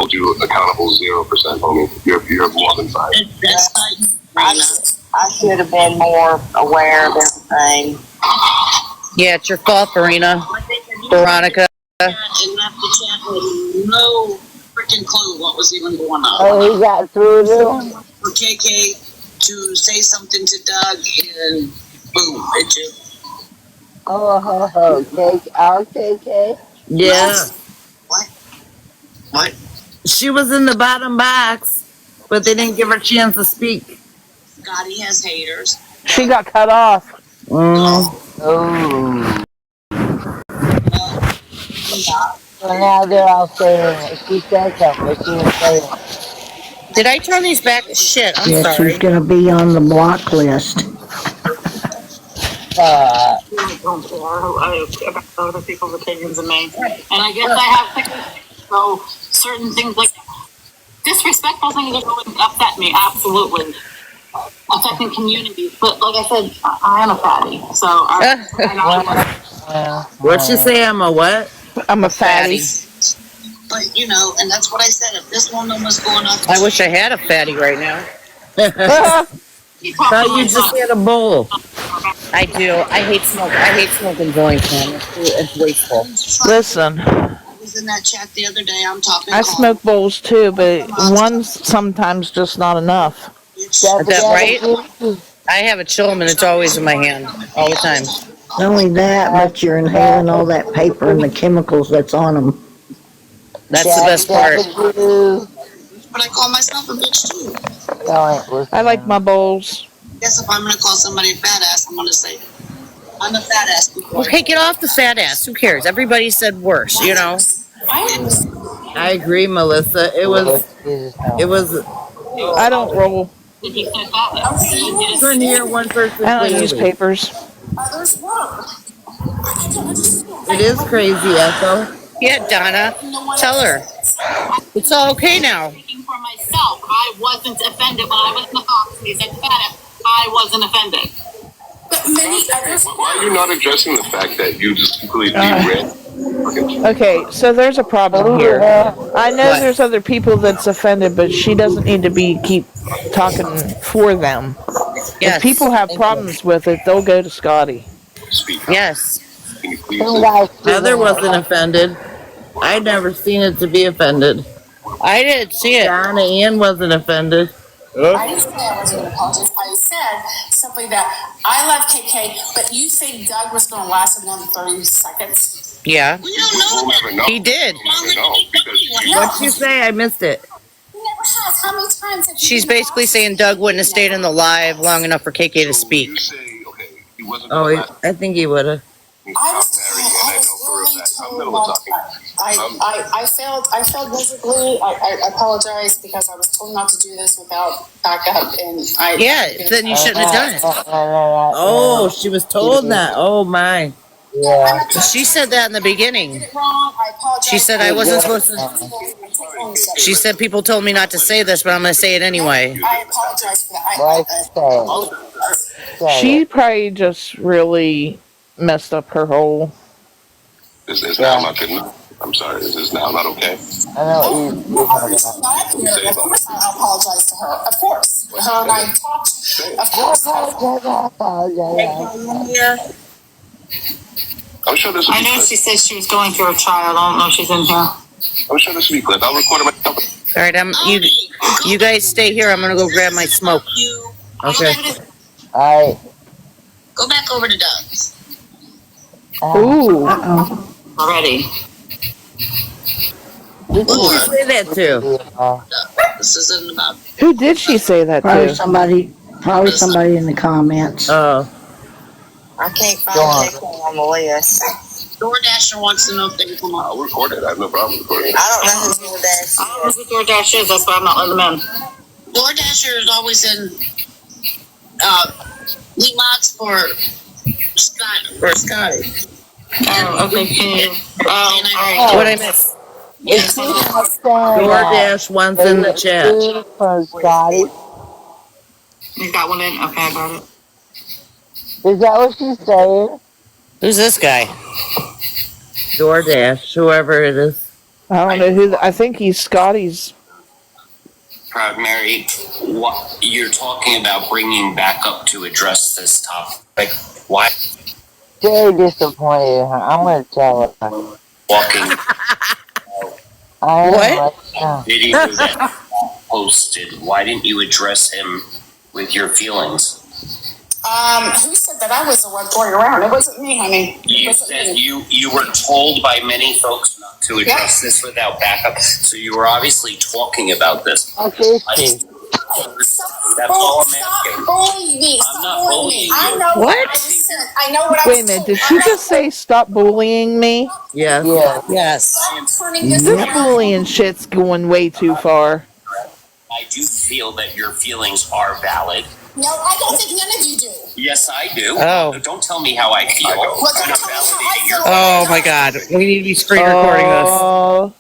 hold you accountable 0%, homie. You're more than fine. That's I should have been more aware of everything. Yeah, it's your fault, Farina. Veronica. And left the chat with no freaking clue what was even going on. Oh, he got through to him? For KK to say something to Doug, and boom, it just. Our KK? Yeah. What? She was in the bottom box, but they didn't give her a chance to speak. Scotty has haters. She got cut off. Oh. So now they're all saying that she said something, but she didn't say it. Did I turn these back? Shit, I'm Yeah, sorry. she's gonna be on the block list. I don't care about other people's opinions of me. And I guess I have so certain things like disrespectful things are going to upset me, absolutely. Affecting communities. But like I said, I am a fatty. So What'd she say? I'm a what? I'm a fatty. But you know, and that's what I said. If this woman was going up, I wish I had a fatty right now. thought You just had a bowl. I do. I hate smoking joints, man. It's wasteful. Listen, I was in that chat the other day. I'm talking. I smoke bowls too, but one's sometimes just not enough. Is that right? I have a chillum and it's always in my hand. All the time. Not only that, but you're inhaling all that paper and the chemicals that's on them. That's the best part. But I call myself a bitch too. I like my bowls. Guess if I'm gonna call somebody a fat ass, I'm gonna say I'm a fat ass. Well, hey, get off the fat ass. Who cares? Everybody said worse, you know? I agree, Melissa. It was. I don't roll. Couldn't hear one person. I don't use papers. It is crazy, Echo. Yeah, Donna. Tell her. It's all okay now. Speaking for myself, I wasn't offended when I was in the box and he said fat ass. I wasn't offended. But many others. Why are you not addressing the fact that you just completely read? Okay, so there's a problem here. I know there's other people that's offended, but she doesn't need to keep talking for them. Yes. If people have problems with it, they'll go to Scotty. Speak up. Yes. Can you please say? Heather wasn't offended. I'd never seen it to be offended. I didn't see it. Donna Ann wasn't offended. I didn't say I wasn't going to apologize. I said simply that I love KK, but you say Doug was going to last another 30 seconds. Yeah. We don't know. We'll never know. He did. We'll never know because What'd you say? I missed it. He never has. How many times have you She's been basically lost? saying Doug wouldn't have stayed in the live long enough for KK to speak. You say, okay, he wasn't Oh, the last I think he would have. I I'm was, married and I I was know for a really fact. I'm told middle of not, talking. I failed miserably. I apologize because I was told not to do this without backup, and Yeah, then you shouldn't have done it. Oh, she was told that. Oh, my. Yeah. She said that in the beginning. did it wrong. I apologize. She said I wasn't supposed to. She said people told me not to say this, but I'm going to say it anyway. I apologize for that. She probably just really messed up her whole. Is now not good enough? I'm sorry. Is this now not okay? I know you're talking about. Of course, I apologize to her. Of course, her and I talked. Of course. I'm sure this will I be know clipped. she said she was going through a child. I don't know if she's in here. I'm sure this will be clipped. I'll record it myself. All right, you guys stay here. I'm going to go grab my smoke. Okay. Alright. Go back over to Doug's Ooh. already. Who did you say that to? This isn't about. Who did she say that Probably to? somebody in the comments. Oh. I can't find it on the list. DoorDasher wants to know if they can come on. I'll record it. I have no problem recording it. I don't know who that I don't know who DoorDash is. That's why I'm not letting them in. DoorDasher is always in Lee Mott's for Scotty. Oh, okay. Can you? Oh, all right. What I miss? is. DoorDash one's in the chat. From Scotty. You got one in? Okay, I got it. Is that what she's saying? Who's this guy? DoorDash, whoever it is. I don't know who. I think he's Scotty's. Proud Mary, what you're talking about bringing back up to address this topic? Why Very disappointed. I'm gonna tell her. walking What? video that posted? Why didn't you address him with your feelings? Who said that I was the one going around? It wasn't me, honey. You said you were told by many folks not to address this without backup, so you were obviously talking about this. Okay, That's all I'm asking. Stop bullying me. I'm not bullying you. I know What? I know what I was Wait a minute. told. Did she just say stop bullying me? Yes. Yeah. Yes. Stop turning this This around. bullying shit's going way too far. I do feel that your feelings are valid. No, I don't think none of you do. Yes, I do. Oh. Don't tell me how I feel. Well, don't I'm tell me how I validating feel. your. Oh my God. We need to be screen recording this. Oh,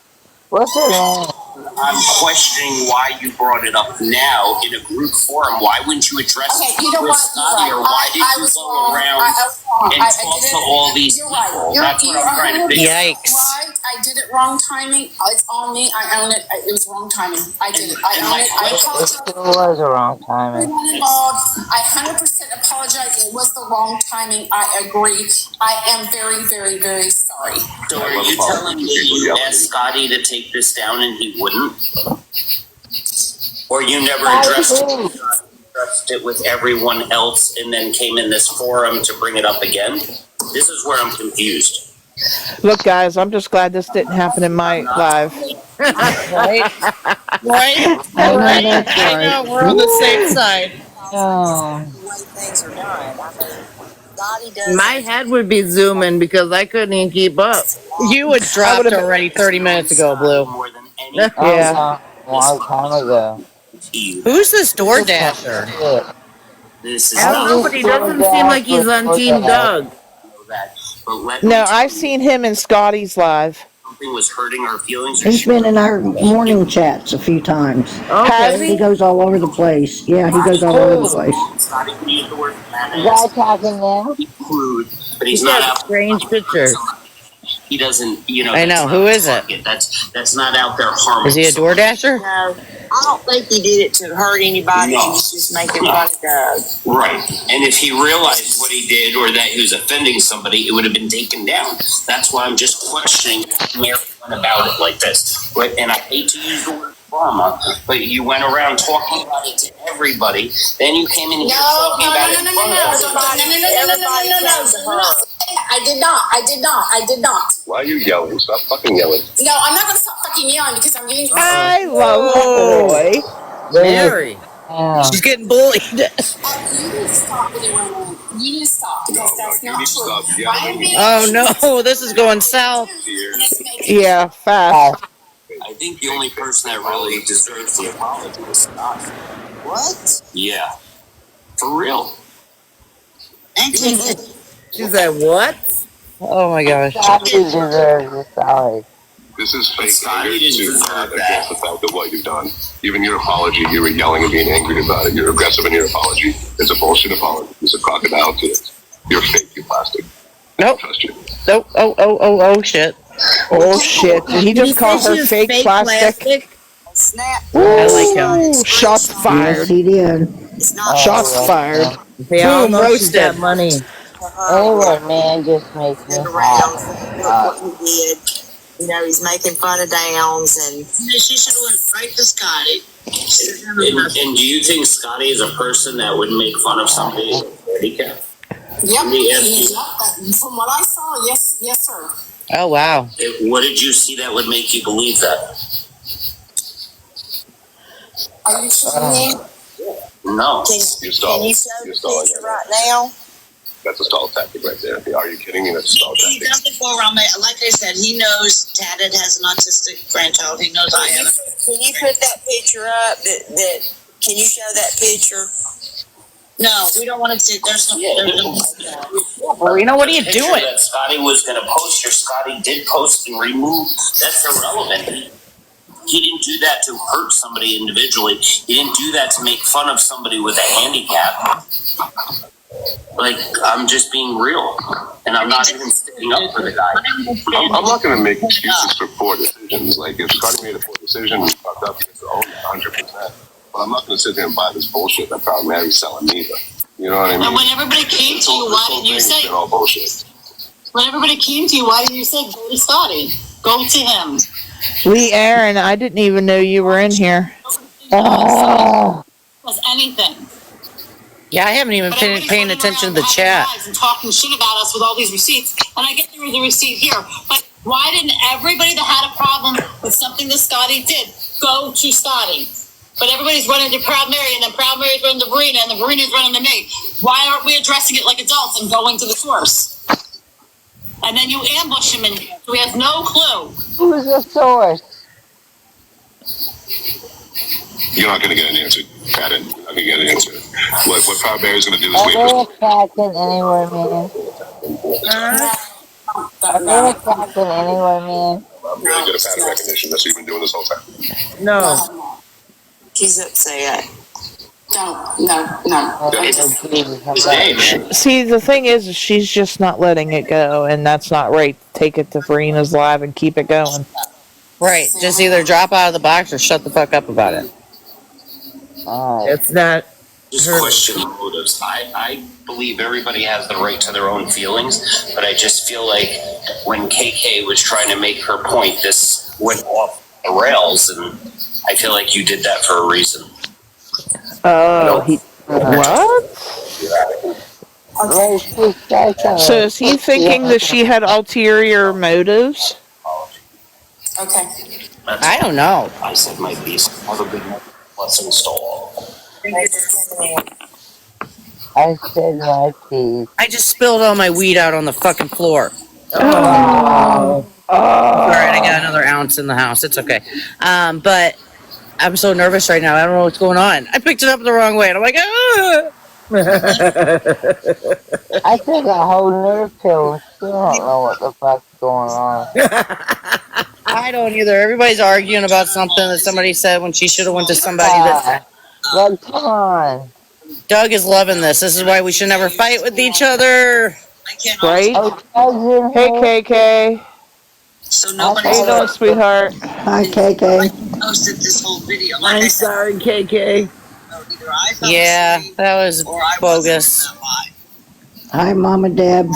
What's it on? I'm questioning why you brought it up now in a group forum. Why wouldn't you address Okay, it you know with what? Scotty, or why did you go around I was wrong. and I talk did to it. all these You're people? right. That's what I'm trying to figure out. Yikes. Right. I did it wrong timing. It's on me. I own it. It was wrong timing. I did it. I own it. I It apologize. still was a wrong timing. Everyone involved. I 100% apologize. It was the wrong timing. I agree. I am very, very, very sorry. So are you telling me you asked Scotty to take this down and he wouldn't? Or you never addressed it with everyone else and then came in this forum to bring it up again? This is where I'm confused. look, guys. I'm just glad this didn't happen in my live. Right? Right? Right? I know. We're on the safe side. Oh. The way things are done. I mean, Dottie does. My head would be zooming because I couldn't even keep up. You would dropped already 30 minutes ago, Blue. More than any Yeah. A long time ago. you. Who's this door dasher? Yeah. This is I don't know, but he doesn't seem like he's on Team Doug. that. But let me No, tell I've you, seen him in Scotty's live. something was hurting our feelings. or He's been in our morning chats a few times. Has He he? goes all over the place. Yeah, he goes all over the place. Scotty can use the word Is badass, that talking now? crude, but he's He's not got out. a strange picture. He doesn't, you know. I know. that's not Who is it? target. That's not out there harming. Is he a door dasher? No, I don't think he did it to hurt anybody. No. He was just making fun of Doug. Right. And if he realized what he did or that he was offending somebody, it would have been taken down. That's why I'm just questioning Mary went about it like this. But, and I hate to use the word trauma, but you went around talking about it to everybody. Then you came in here talking about it in front of everybody. I did not. I did not. I did not. Why are you yelling? Stop fucking yelling. No, I'm not going to stop fucking yelling because I'm getting. I love that boy. Mary. Yeah. She's getting bullied. You need to stop anyway. You need to stop because that's you not need to true. stop yelling. I am being Oh no, this is going south. Here. and it's making- Yeah, fast. I think the only person that really deserves the apology is Scott. What? Yeah. For real. She said, what? Oh my gosh. Scotty deserves a sorry. This is fake Scotty anger didn't to deserve not that. against the fact of what you've done. Even your apology, you were yelling and being angry about it. You're aggressive in your apology. It's a bullshit apology. It's a crocodile tears. You're fake, you plastic. I don't Nope. trust you. Oh, shit. Oh shit! Did he just call her fake plastic? Snap. I like him. Ooh, shots Yes, fired. he did. It's not Shots yeah. fired. They all Boom, know she's roasted. got money. Anyway, man, just makes me around. happy. Look what he did. You know, he's making fun of Downs and. She should have went right to Scotty. And do you think Scotty is a person that would make fun of somebody with handicap? Yep. Me, From what I saw, yes, sir. Oh wow. What did you see that would make you believe that? Are you kidding me? No. Can You're stalling. you show You're the stalling. picture right now? That's a stall tactic right there. Are you kidding me? That's a stall He tactic. doesn't go around. Like I said, he knows Tadded has an autistic grandchild. He knows I have. Can you put that picture up? That can you show that picture? No, we don't want to see. There's no. Marina, what are you Picture doing? that Scotty was going to post, or Scotty did post and remove. That's irrelevant. He didn't do that to hurt somebody individually. He didn't do that to make fun of somebody with a handicap. Like, I'm just being real. and I'm not even sticking up for the guy. I'm not going to make excuses for poor decisions. Like, if Scotty made a poor decision, he fucked up, he has to own it 100%. But I'm not going to sit there and buy this bullshit that Proud Mary's selling either. You know what I mean? And when everybody came to you, why didn't you say? All bullshit. When everybody came to you, why didn't you say go to Scotty? Go to him. Lee Aaron, I didn't even know you were in here. Was anything. Yeah, I haven't even But been everybody's paying running attention to around the having chat. lives and talking shit about us with all these receipts. And I get there was a receipt here. But why didn't everybody that had a problem with something that Scotty did go to Scotty? But everybody's running to Proud Mary, and then Proud Mary's running to Verena, and the Verena's running to me. Why aren't we addressing it like adults and going to the source? And then you ambush him in here, so he has no clue. Who's the source? You're not going to get an answer, Patton. You're not going to get an answer. What Proud Mary's going to do is Are wait they for... attacking anywhere, man? Are they attacking anywhere, man? I'm really good at pattern recognition. That's what you've been doing this whole time. No. He's at say it. No. See, the thing is, she's just not letting it go, and that's not right. Take it to Verena's live and keep it going. Right. Just either drop out of the box or shut the fuck up about it. It's not. Just question motives. I believe everybody has the right to their own feelings, but I just feel like when KK was trying to make her point, this went off the rails, and I feel like you did that for a reason. Oh, what? So is he thinking that she had ulterior motives? Okay. I don't know. I said my piece. Have a good night. Let's install. I said my piece. I just spilled all my weed out on the fucking floor. Alright, I got another ounce in the house. It's okay. But I'm so nervous right now. I don't know what's going on. I picked it up the wrong way, and I'm like, ah! I took a whole nerve pill and still don't know what the fuck's going on. I don't either. Everybody's arguing about something that somebody said when she should have went to somebody that... Like, come on. Doug is loving this. This is why we should never fight with each other. I can't. Right? Oh, Hey, KK. So nobody How you doing, sweetheart? Hi, KK. posted this whole video. Like I I'm said, sorry, KK. either I fell Yeah, asleep that was or I bogus. wasn't live. Hi, Mama Deb.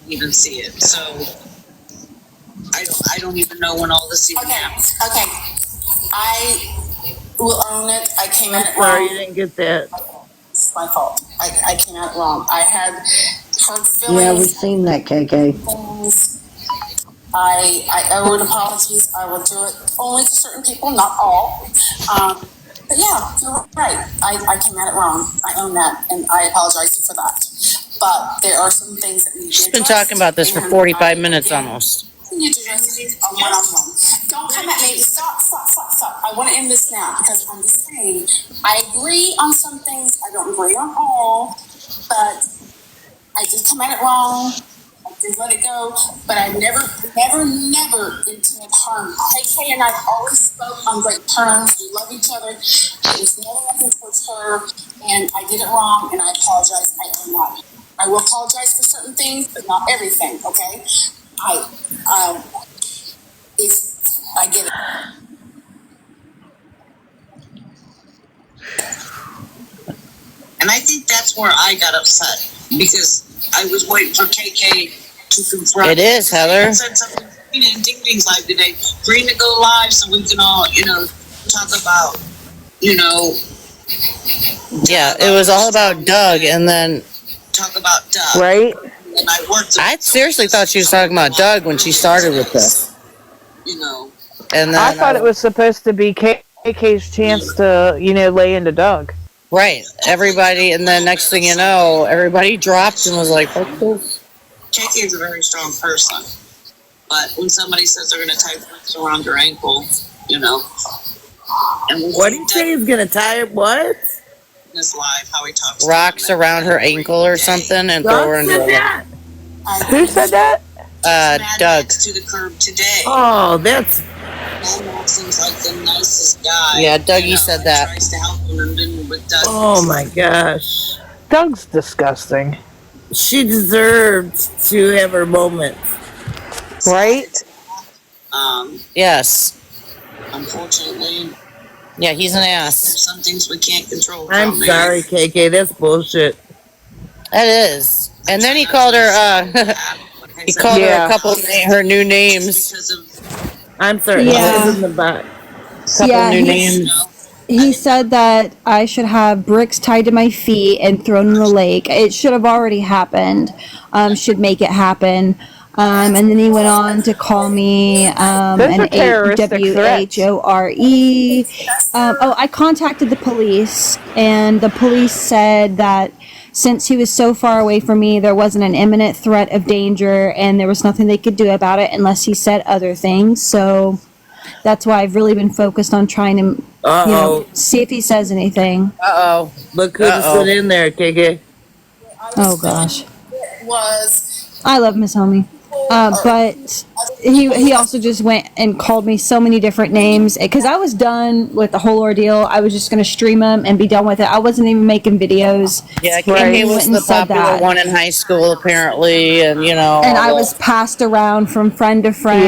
Even see it. So I don't even know when all this even happened. Okay. I will own it. I came in it Sorry you wrong. didn't get that. It's my fault. I came out wrong. I had hurt Yeah, we've feelings. seen that, KK. I owe an apologies. I will do it only to certain people, not all. But yeah, you're right. I came at it wrong. I own that, and I apologize for that. But there are some things that we did. She's been talking about this for 45 minutes almost. You do this on one-on-one. Don't come at me. Stop. I want to end this now because I'm just saying I agree on some things. I don't agree on all, but I did come at it wrong. I did let it go, but I never intended harm. KK and I always spoke on great terms. We love each other. It was never nothing towards her, and I did it wrong, and I apologize. I own that. I will apologize for certain things, but not everything. Okay. If I get it. And I think that's where I got upset because I was waiting for KK to confront. It is, Heather. I said something in Ding Ding's live today. Green to go live so we can all, talk about, Yeah, it was all about Doug, and then talk about Doug. Right? And I seriously thought she was talking about Doug when she started with this. And then I thought it was supposed to be KK's chance to, lay into Doug. right, everybody, and then next thing you know, everybody dropped and was like, "Fuck this." KK is a very strong person, but when somebody says they're going to tie rocks around your ankle, And What did he say? He's gonna tie it? What? This live, how he talks Rocks around her ankle or something, and throw her into the Who said that? Doug. to the curb today. Oh, that's Matt seems like the nicest guy. Yeah, Dougie said that. Tries to help him and then with Doug. Oh my gosh. Doug's disgusting. she deserved to have her moment. Right? Yes. Unfortunately, Yeah, he's an ass. there's some things we can't control. I'm Proud sorry, KK. That's bullshit. That is. And then he called her, he called her Yeah. a couple, her new names. because of I'm sorry. Yeah. What's in the box? Couple Yeah, new he's- names. He said that I should have bricks tied to my feet and thrown in the lake. It should have already happened. Should make it happen. And then he went on to call me Those are an terroristic threats. WHORE. I contacted the police, and the police said that since he was so far away from me, there wasn't an imminent threat of danger, and there was nothing they could do about it unless he said other things. So that's why I've really been focused on trying to, see if he says anything. Uh-oh. Look who's put in there, KK. Oh gosh, Was I love Miss Homie. But he also just went and called me so many different names because I was done with the whole ordeal. I was just gonna stream them and be done with it. I wasn't even making videos. Yeah, And KK he was went and the said popular that. one in high school, apparently, and And all I that. was passed around from friend to friend.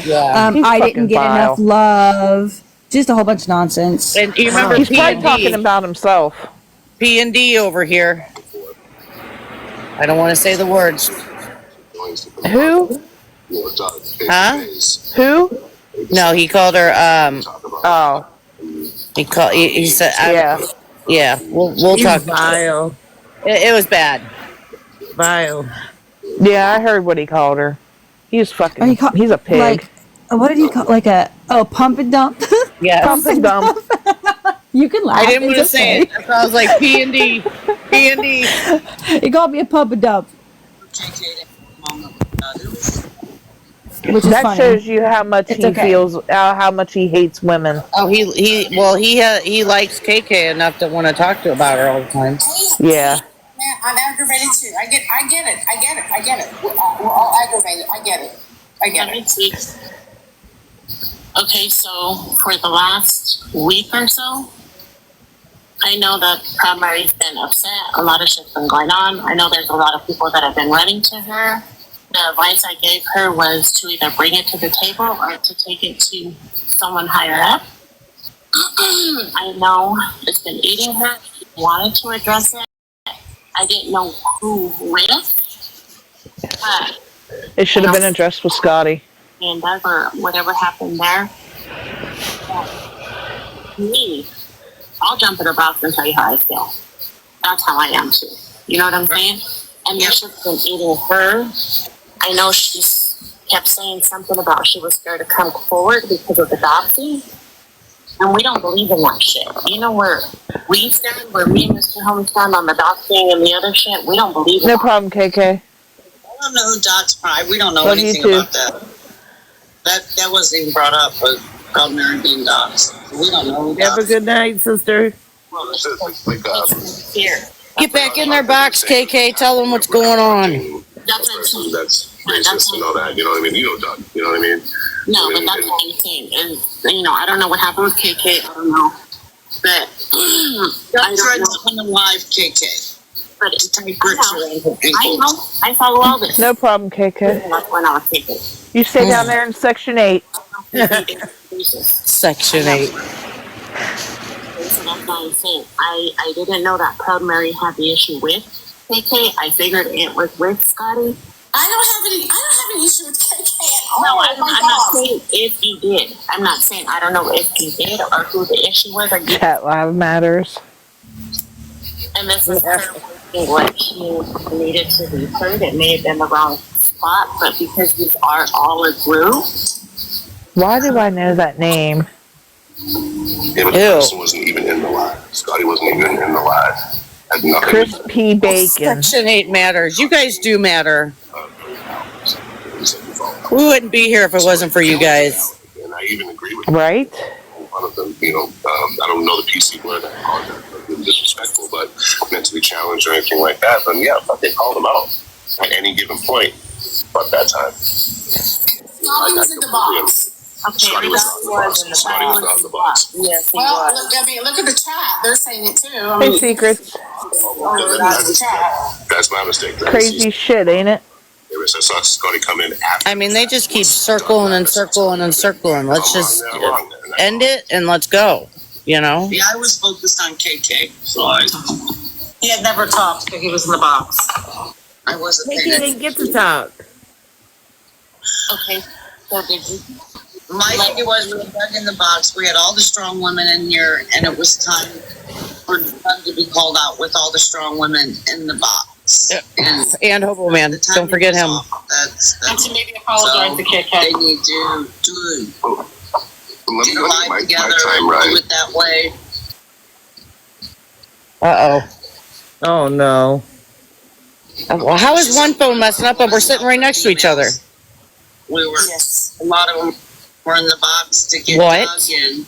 Yeah. He's I fucking didn't get vile. enough love. Just a whole bunch of nonsense. And you remember He's probably talking P&D? about himself. P&D over here. I don't want to say the words. Who? Huh? Who? No, he called her, Oh, he said, yeah. yeah, we'll He's talk. vile. It was bad. Vile. Yeah, I heard what he called her. He's fucking. Or he call- he's a pig. Like, what did he call? Like pump and dump. Yes. Pump and dump. You can laugh. I didn't want to it's say okay. it. So I was like, P&D. P&D. He called me a pump and dump, which is That funny. shows you how much It's he okay. feels, how much he hates women. Oh, he likes KK enough to want to talk to about her all the time. Yeah. Man, I'm aggravated too. I get it. We're all aggravated. I get it. Let me see. Okay, so for the last week or so, I know that Proud Mary's been upset. A lot of shit's been going on. I know there's a lot of people that have been running to her. The advice I gave her was to either bring it to the table or to take it to someone higher up. I know it's been eating her. She wanted to address it. I didn't know who with. But It should have been addressed with Scotty. and Doug or whatever happened there. Me, I'll jump in her box and tell you how I feel. That's how I am too. You know what I'm saying? And this has been eating her. I know she kept saying something about she was scared to come forward because of the adoption. And we don't believe in that shit. You know where we stand, where me and Mr. Holmes stand on the adopting and the other shit? We don't believe in No that. problem, KK. I don't know who Dot's pride. We don't know Love you anything too. about that. That wasn't even brought up, but Proud Mary being Dot's. We don't know who Have a Dot's. good night, sister. Well, it's like, Here. Get back in their box, KK. Tell them what's going on. That's what I'm saying. that's racist and all that. You know what I mean? You know, Doug. You know what I mean? No, but that's what I'm saying. Is, I don't know what happened with KK. I don't know. But I Dot tried don't know. to come live KK. But To take bricks around her I ankles. know. I follow all this. No problem, KK. And that's when I was thinking. You stay down there in Section 8. Section 8. So that's why I'm saying I didn't know that Proud Mary had the issue with KK. I figured it was with Scotty. I don't have an issue with KK at all. No, I'm Oh my not God. saying if he did. I'm not saying I don't know if he did or who the issue was. Or Chat live matters. and this is her working what she needed to be heard. It may have been the wrong spot, but because we are all a group, Why do I know that name? Yeah, but the Ew. person wasn't even in the live. Scotty wasn't even in the live. Had nothing Chris P. Bacon. Section 8 matters. You guys do matter. We wouldn't be here if it wasn't for you guys. And I even agree with Right? one of them. I don't know the PC word. I apologize for being disrespectful, but mentally challenged or anything like that. But yeah, but they called him out at any given point. But that time, Scotty was in the box. okay, Scotty was that out the box. Scotty was out the box. Yes, he Well, was. look at the chat. They're saying it too. I Hey, mean, Secrets. That's my mistake. Crazy shit, ain't it? I saw Scotty come in after. I mean, they just keep circling and circling and circling. Let's just end it and let's go. You know? Yeah, I was focused on KK, so He had never talked because he was in the box. I wasn't KK paying didn't get to talk. Okay. So did you? My thing was, we were dug in the box. We had all the strong women in here, and it was time for Doug to be called out with all the strong women in the box. And Hobo Man. the time Don't forget was him. off. And to maybe apologize to Kit Kat. They need to do Let me get go live my together time and right. do it that way. Uh-oh. Oh no. Well, how is one phone messing up and we're sitting right next to each other? We were, a lot of them were in the box to get What? Doug in.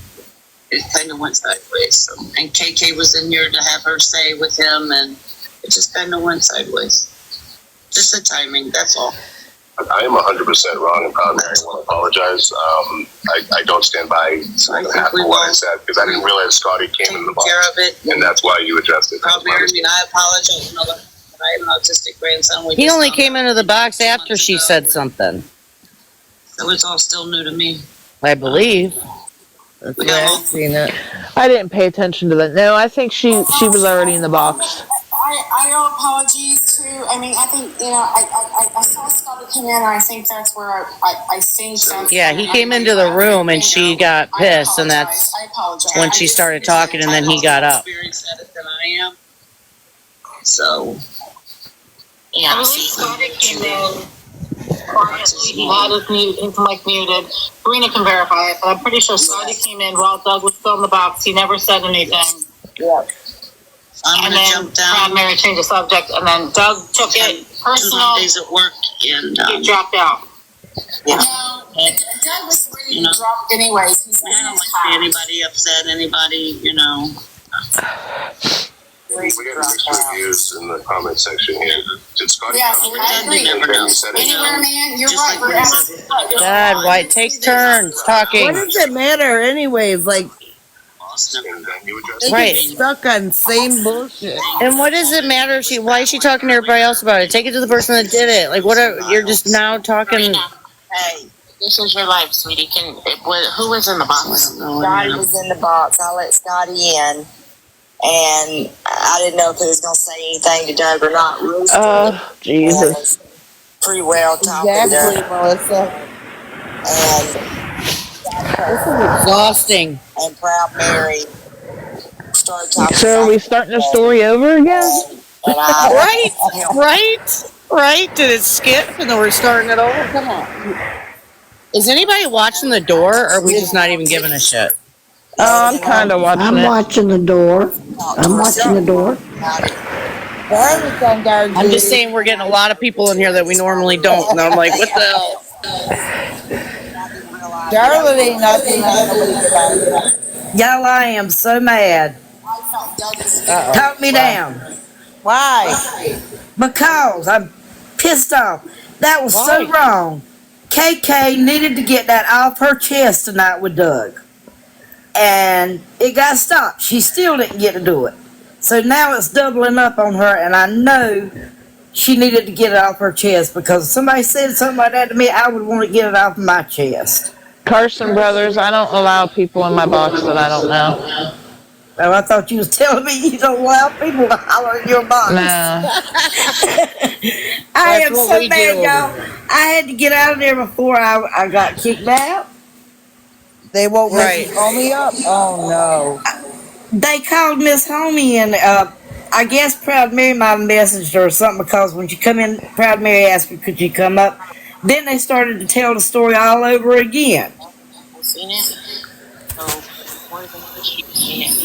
It kind of went sideways. So, and KK was in here to have her say with him, and it just kind of went sideways. Just the timing, that's all. I am 100% wrong and Proud Mary. I want to apologize. I don't stand by half of what I said because I didn't realize Scotty came in the box. Care of it. And that's why you addressed it. Proud Mary, I mean, I apologize. You know, I have an autistic grandson. He only came into the box after she said something. So it's all still new to me. I believe. That's why I've seen it. I didn't pay attention to that. No, I think she was already in the box. I owe apologies to. I mean, I think I saw Scotty come in, and I think that's where I think that's. Yeah, he came into the room and she got pissed, and that's I apologize. when she started talking, and then he got up. Experienced at it than I am. So. I believe Scotty came in quietly. He had his mic muted. Karina can verify it, but I'm pretty sure Scotty came in while Doug was still in the box. He never said anything. Yeah. I'm And gonna then jump down. Proud Mary changed the subject, and then Doug took it 2 personal. days at work, and He dropped out. yeah. No, Doug was ready to drop anyways. He's I don't like to see anybody upset, anybody, you know. We got mixed reviews in the comment section here. Did Scotty Yes, come in? I agree. And then he said it. Anywhere, man, you're Just right. like We're Lisa. God, White, take turns talking. What does it matter anyways? Like, And then you addressed they it. Right. get stuck on same bullshit. And what does it matter if she? Why is she talking to everybody else about it? Take it to the person that did it. Like, what? You're just now talking. Hey, this is your life, sweetie. Who was in the box? Scotty was in the box. I let Scotty in, and I didn't know if he was going to say anything to Doug or not. Rooster Oh, Jesus. was pretty well talking Exactly, to Melissa. and Exhausting. and Proud Mary started talking. So are we starting the story over again? And I, Right. Did it skip and then we're starting it over? Come on. Is anybody watching the door, or are we just not even giving a shit? Oh, I'm kind of watching I'm it. watching the door. I'm watching the door. I'm just saying we're getting a lot of people in here that we normally don't, and I'm like, what the hell? Charlotte ain't nothing. Y'all, I am so mad. Talk me down. Why? Because I'm pissed off. That was so wrong. KK needed to get that off her chest tonight with Doug. And it got stopped. She still didn't get to do it. So now it's doubling up on her, and I know she needed to get it off her chest, because if somebody said something like that to me, I would want to get it off my chest. Carson Brothers, I don't allow people in my box that I don't know. Oh, I thought you was telling me you don't allow people to holler in your box. No. I am That's what so we mad, do. y'all. I had to get out of there before I got kicked out. They won't Right. let you call me up? Oh, no. They called Miss Homie, and I guess Proud Mary might have messaged her or something, because when she come in, Proud Mary asked me, could you come up? Then they started to tell the story all over again. Seen it?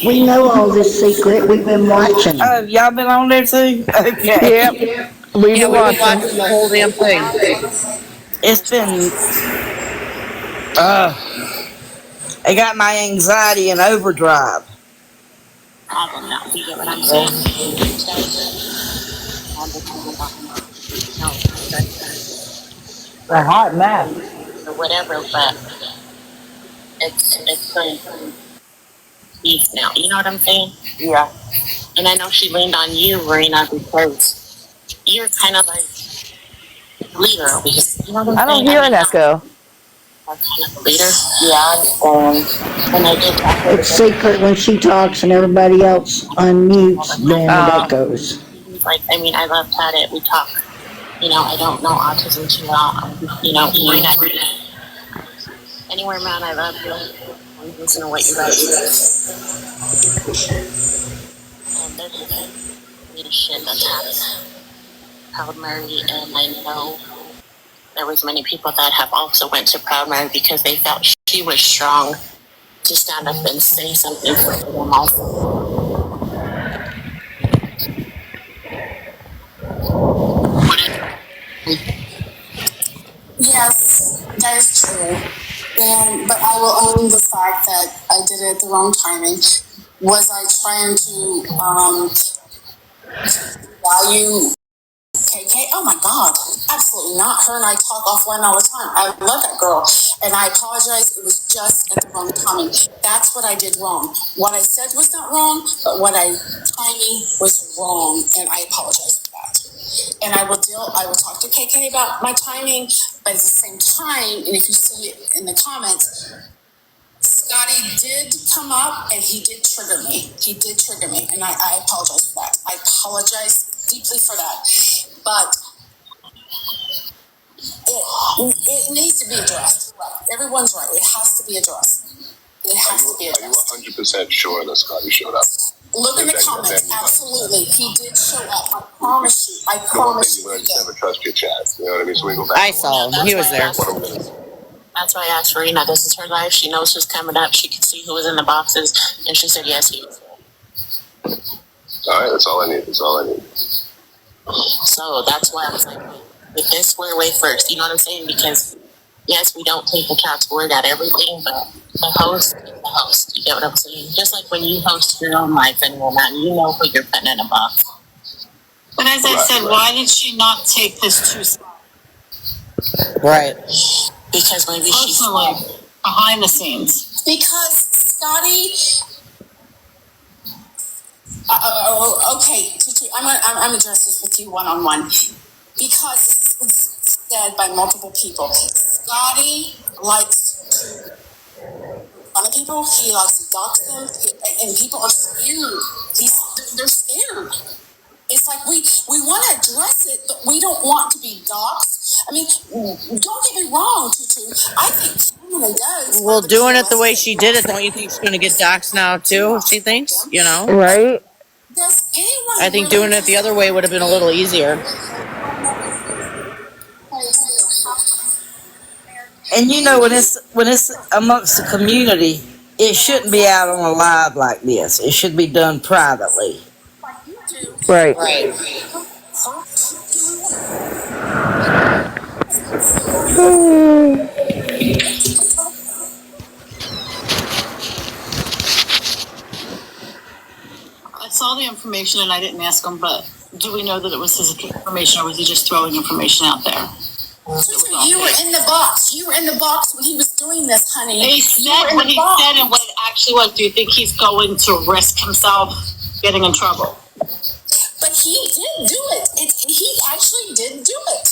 We know all this secret. We've been watching. Oh, y'all been on there too? Okay. Yep. We've Yeah, been we've been watching. watching the whole damn thing. It's been, I got my anxiety in overdrive. I will not be what I'm saying. A hot mess. Or whatever, but it's crazy. speak now. You know what I'm saying? Yeah. And I know she leaned on you, Marina, because you're kind of like the leader over here. You know what I'm I don't saying? hear an echo. I'm kind of the leader. Yeah, I understand. And I did talk to It's secret when she talks and everybody else unmutes, then it echoes. like, I mean, I love Pat. We talk. You know, I don't know autism too well. You know, Marina. Anywhere, man, I love you. I listen to what you guys do. And there's a leadership that's happened. Proud Mary, and I know there was many people that have also went to Proud Mary because they felt she was strong to stand up and say something for them also. Yes, that is true. But I will own the fact that I did it at the wrong timing. Was I trying to value KK? Oh my God, absolutely not. Her and I talk offline all the time. I love that girl, and I apologize. It was just at the wrong timing. That's what I did wrong. What I said was not wrong, but timing was wrong, and I apologize for that. And I will talk to KK about my timing, but at the same time, and if you see it in the comments, Scotty did come up and he did trigger me. He did trigger me, and I apologize for that. I apologize deeply for that. But it needs to be addressed. Everyone's right. It has to be addressed. It has to be addressed. Are you 100% sure that Scotty showed up? Look in the comments. Absolutely. He did show up. I promise you. I promise you. The one thing you learn is never trust your chat. You know what I mean? So we go back. I saw him. He was there. That's why I asked Marina. This is her life. She knows who's coming up. She could see who was in the boxes, and she said yes, he was. All right, that's all I need. That's all I need. So that's why I was like, with this square away first. You know what I'm saying? Because yes, we don't take the cat's word at everything, but the host is the host. You get what I'm saying? Just like when you host your own life and woman, you know who you're putting in a box. But as I said, why did she not take this too Right. Because maybe she's personally behind the scenes? Because Scotty. Okay, Tutu, I'm gonna address this with you one-on-one. Because it's said by multiple people, Scotty likes to other people. He likes to dox them, and people are scared. They're scared. It's like we want to address it, but we don't want to be doxxed. I mean, don't get me wrong, Tutu. I think Canada does. Well, doing it the way she did it, don't you think she's going to get doxxed now too? She thinks, you know? Right? Does anyone I think doing it the other way would have been a little easier. And you know, when it's amongst the community, it shouldn't be out on a live like this. It should be done privately. Right. Right. I saw the information and I didn't ask him, but do we know that it was his information or was he just throwing information out there? Tutu, you were in the box. You were in the box when he was doing this, honey. He said what he said and what it actually was. Do you think he's going to risk himself getting in trouble? But he did do it. He actually did do it.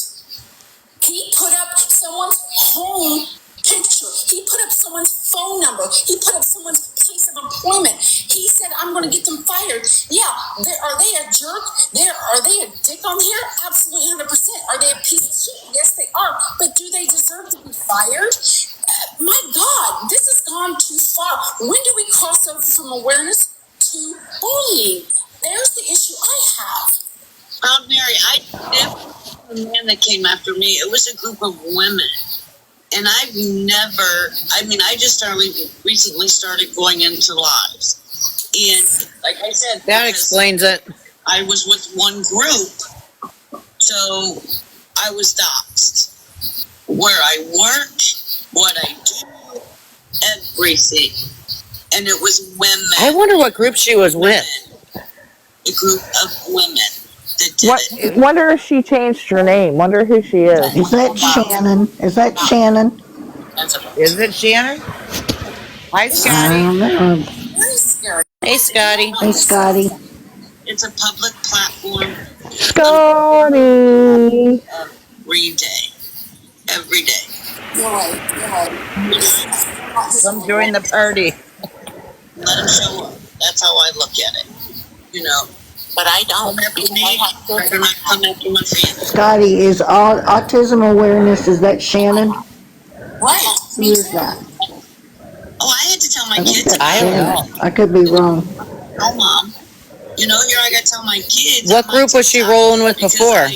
He put up someone's home picture. He put up someone's phone number. He put up someone's place of employment. He said, I'm going to get them fired. Yeah, are they a jerk? Are they a dick on here? Absolutely 100%. Are they a piece of shit? Yes, they are. But do they deserve to be fired? My God, this has gone too far. When do we cross over from awareness to bullying? There's the issue I have. Mary, the man that came after me, it was a group of women. And I just recently started going into lives. And like I said, that explains it. I was with one group, so I was doxxed. Where I work, what I do, everything. And it was women. I wonder what group she was with. A group of women that did it. Wonder if she changed her name. Wonder who she is. Is that Shannon? Is that Shannon? Is it Shannon? Hi, I Scotty. don't know. Very scary. Hey, Scotty. Hey, Scotty. It's a public platform Scotty. every day. Every day. You're right. Come join the party. Let them show up. That's how I look at it. You know. But I don't. Come after me. Better not come after my family. Scotty, is autism awareness, is that Shannon? Right. Who is that? Oh, I had to tell my I think kids. that's Shannon. I could be wrong. Oh, Mom. You know, here I got to tell my kids. What group was she rolling with before?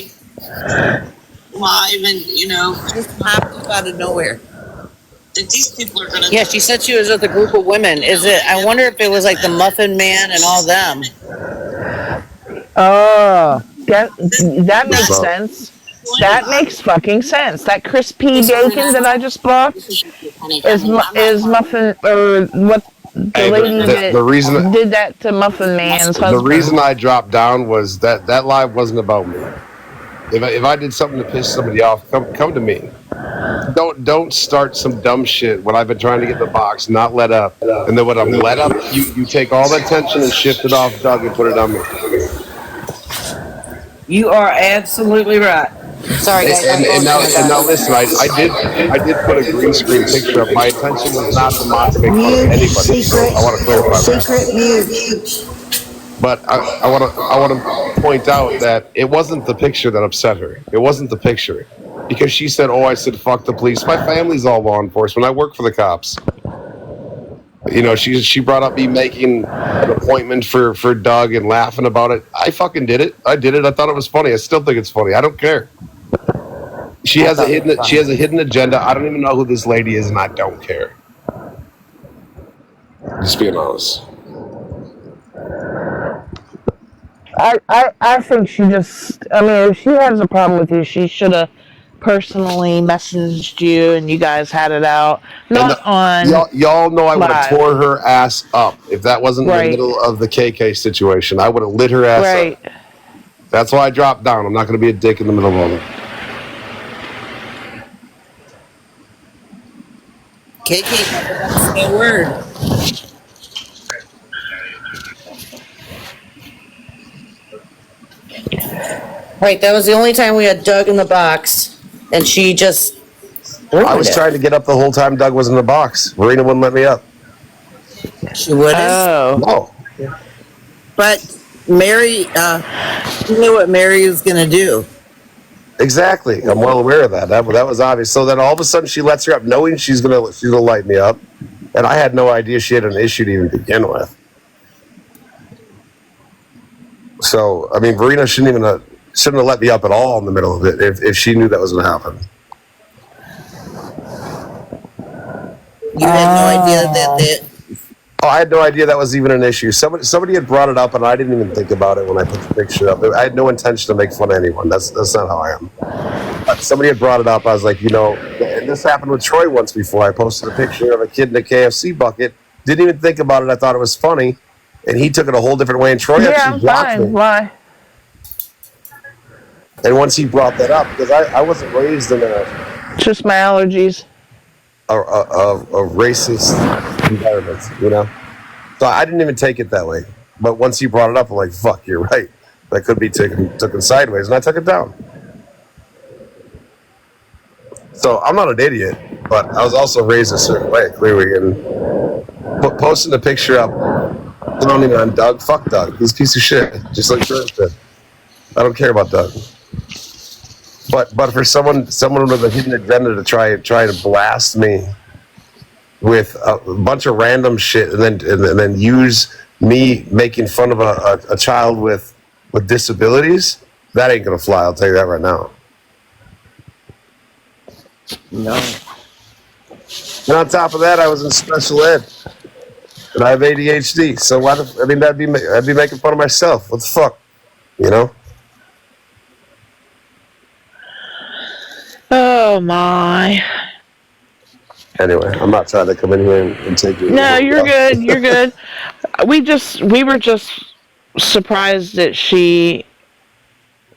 Live and, you know. Just popped up out of nowhere. That these people are gonna. Yeah, she said she was with a group of women. Is it? I wonder if it was like the Muffin Man and all them. Oh, that makes sense. That makes fucking sense. That crispy bacon that I just bought is Muffin, or what the Hey, lady that the reason did that to Muffin Man's husband. the reason I dropped down was that live wasn't about me. If I did something to piss somebody off, come to me. Don't start some dumb shit when I've been trying to get the box, not let up, and then when I'm let up, you take all that tension and shift it off Doug and put it on me. You are absolutely right. Sorry, guys. And now listen, I did put a green screen picture up. My intention was not to mock make fun of anybody. So I want to clarify that. Secret mute. But I want to point out that it wasn't the picture that upset her. It wasn't the picture, because she said, "Oh, I said fuck the police." My family's all law enforcement. I work for the cops. You know, she brought up me making an appointment for Doug and laughing about it. I fucking did it. I did it. I thought it was funny. I still think it's funny. I don't care. She has a hidden agenda. I don't even know who this lady is, and I don't care. Just being honest. I think she just, I mean, if she has a problem with you, she should have personally messaged you and you guys had it out. Not on y'all know I would have live. tore her ass up if that wasn't in the middle of the KK situation. I would have lit her ass up. That's why I dropped down. I'm not going to be a dick in the middle of all that. KK, say a word. Right, that was the only time we had Doug in the box, and she just. I was trying to get up the whole time Doug was in the box. Marina wouldn't let me up. She wouldn't? No. But Mary, you knew what Mary was going to do. Exactly. I'm well aware of that. That was obvious. So then all of a sudden she lets her up, knowing she's gonna light me up, and I had no idea she had an issue to even begin with. So I mean, Verena shouldn't have let me up at all in the middle of it if she knew that was gonna happen. You had no idea that. Oh, I had no idea that was even an issue. Somebody had brought it up, and I didn't even think about it when I put the picture up. I had no intention to make fun of anyone. That's not how I am. But somebody had brought it up. I was like, you know, and this happened with Troy once before. I posted a picture of a kid in a KFC bucket. Didn't even think about it. I thought it was funny, and he took it a whole different way. And Troy actually blocked me. Why? And once he brought that up, because I wasn't raised in a just my allergies. A racist environment, you know. So I didn't even take it that way. But once he brought it up, I'm like, "Fuck, you're right. That could be taken sideways," and I took it down. So I'm not an idiot, but I was also raised a certain way, clearly. And posting a picture up, downing on Doug, fuck Doug. He's a piece of shit, just like George did. I don't care about Doug. But for someone with a hidden agenda to try to blast me with a bunch of random shit and then use me making fun of a child with disabilities, that ain't gonna fly. I'll tell you that right now. No. And on top of that, I was in special ed, and I have ADHD. So that'd be making fun of myself. What the fuck, you know? Oh my. Anyway, I'm not trying to come in here and take you. No, you're good. You're good. We were just surprised that she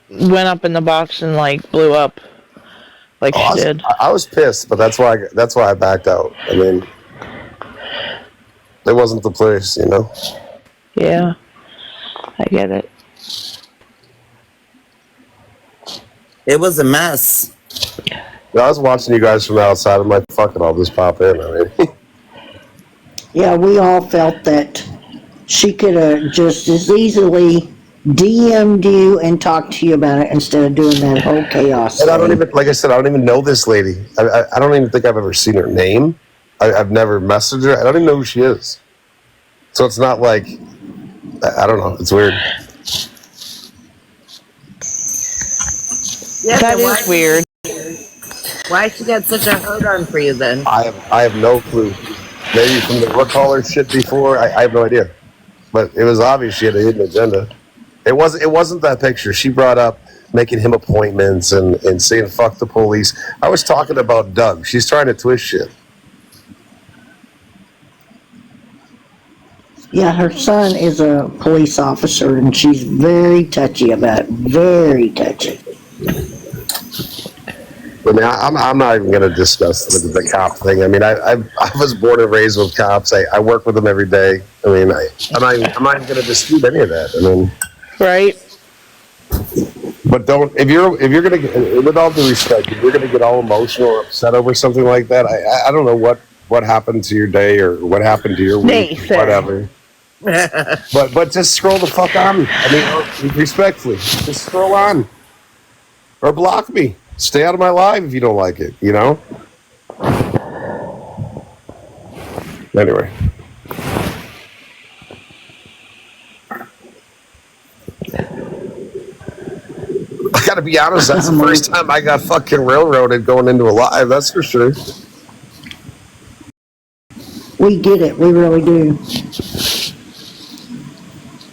went up in the box and like blew up like she did. I was pissed, but that's why I backed out. I mean, it wasn't the place, you know. Yeah, I get it. It was a mess. Yeah, I was watching you guys from outside. I'm like, fuck it, I'll just pop in. I mean, Yeah, we all felt that she could have just as easily DM'd you and talked to you about it instead of doing that whole chaos. and I don't thing. even, like I said, I don't even know this lady. I don't even think I've ever seen her name. I've never messaged her. I don't even know who she is. So it's not like, I don't know. It's weird. Yeah, That so is weird. Why she got such a hold on for you then? I have no clue. Maybe from the what caller shit before. I have no idea. But it was obvious she had a hidden agenda. It wasn't that picture. She brought up making him appointments and saying fuck the police. I was talking about Doug. She's trying to twist shit. Yeah, her son is a police officer and she's very touchy about it. Very touchy. I mean, I'm not even going to discuss the cop thing. I mean, I was born and raised with cops. I work with them every day. I mean, I'm not even going to dispute any of that. I mean, Right? but don't if you're going to get, with all due respect, if you're going to get all emotional or upset over something like that, I don't know what happened to your day or what happened to your week, Nathan. whatever. But just scroll the fuck on. I mean, respectfully, just scroll on or block me. Stay out of my live if you don't like it. You know. Anyway. I gotta be honest, that's the first time I got fucking railroaded going into a live, that's for sure. We get it. We really do.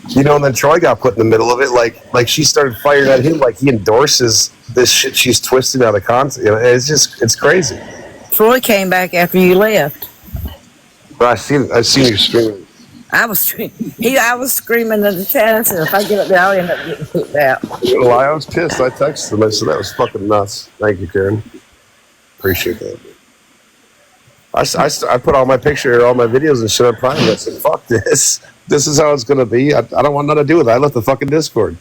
You know, and then Troy got put in the middle of it, like she started firing at him like he endorses this shit she's twisting out of context. You know, it's crazy. Troy came back after you left. But I seen you screaming. I was screaming at the chat. I said, if I get up there, I'll end up getting kicked out. You know, I was pissed. I texted him. I said, that was fucking nuts. Thank you, Karen. Appreciate that. I put all my picture, all my videos and shit on private. I said, fuck this. This is how it's going to be. I don't want nothing to do with it. I left the fucking Discord.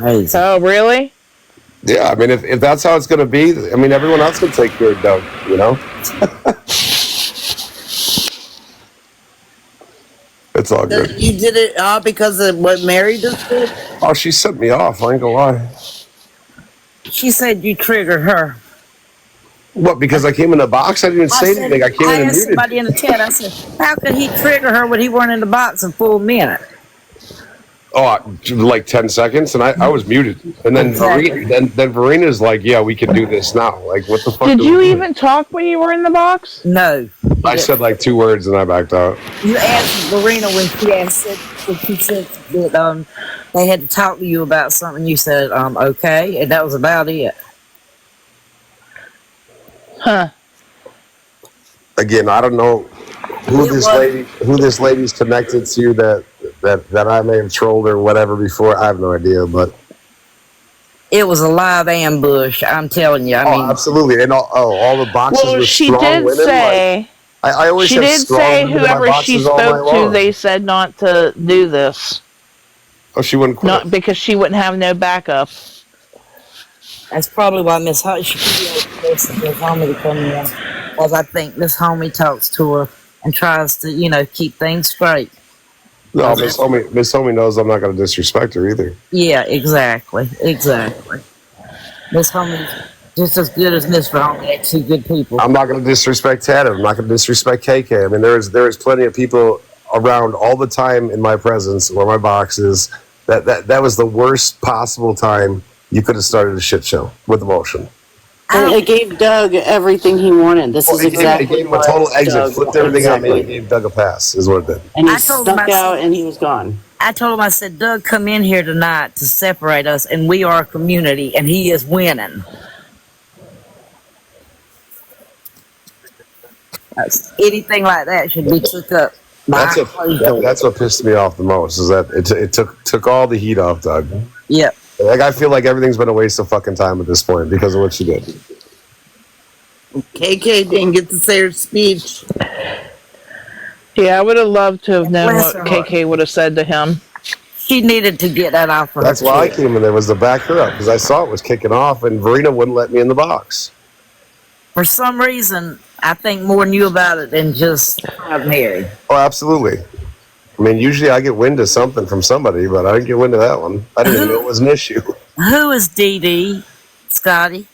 Oh, really? Yeah, I mean, if that's how it's going to be, I mean, everyone else can take care of Doug, you know? It's all good. You did it all because of what Mary just did? Oh, she sent me off. I ain't gonna lie. She said you triggered her. What, because I came in the box? I didn't even say anything. I came in and asked muted. somebody in the chat, I said, how could he trigger her when he weren't in the box a full minute? Oh, like 10 seconds, and I was muted. And then Exactly. then Verena's like, yeah, we can do this now. Like, what the fuck? Did do you we do? even talk when you were in the box? No. I said like 2 words and I backed out. You asked Verena when she said that they had to talk to you about something. You said, okay, and that was about it. Huh. Again, I don't know who this lady's connected to that I may have trolled or whatever before. I have no idea, but It was a live ambush, I'm telling you. I mean, absolutely. And all the boxes Well, were she strong did women. say. I always She have did strong say women in my whoever she boxes all night spoke to, long. they said not to do this. Oh, she wouldn't quit. Not because she wouldn't have no backup. that's probably why Miss Homie, she could be Miss Homie to come in. Because I think Miss Homie talks to her and tries to, keep things straight. No, Miss Homie knows I'm not going to disrespect her either. Yeah, exactly. Miss Homie's just as good as Miss Homie. They're two good people. I'm not going to disrespect Ted. I'm not going to disrespect KK. I mean, there is plenty of people around all the time in my presence or my boxes. That was the worst possible time you could have started a shit show with emotion. And it gave Doug everything he wanted. This is exactly It gave him a what total exit, Doug flipped everything out, exactly. and gave Doug a pass, is what it did. And he I told him stuck out and he was gone. I told him, I said, Doug, come in here tonight to separate us, and we are a community, and he is winning. Anything like that should be took up. That's what pissed me off the most, is that it took all the heat off Doug. Yep. Like, I feel like everything's been a waste of fucking time at this point because of what she did. KK didn't get to say her speech. Yeah, I would have loved to have known Bless what her heart. KK would have said to him. She needed to get that off her That's why I chest. came in there, was to back her up, because I saw it was kicking off, and Verena wouldn't let me in the box. For some reason, I think more knew about it than just Mary. Oh, absolutely. I mean, usually I get wind of something from somebody, but I didn't get wind of that one. I didn't even know it was an issue. Who is Dee Dee, Scotty?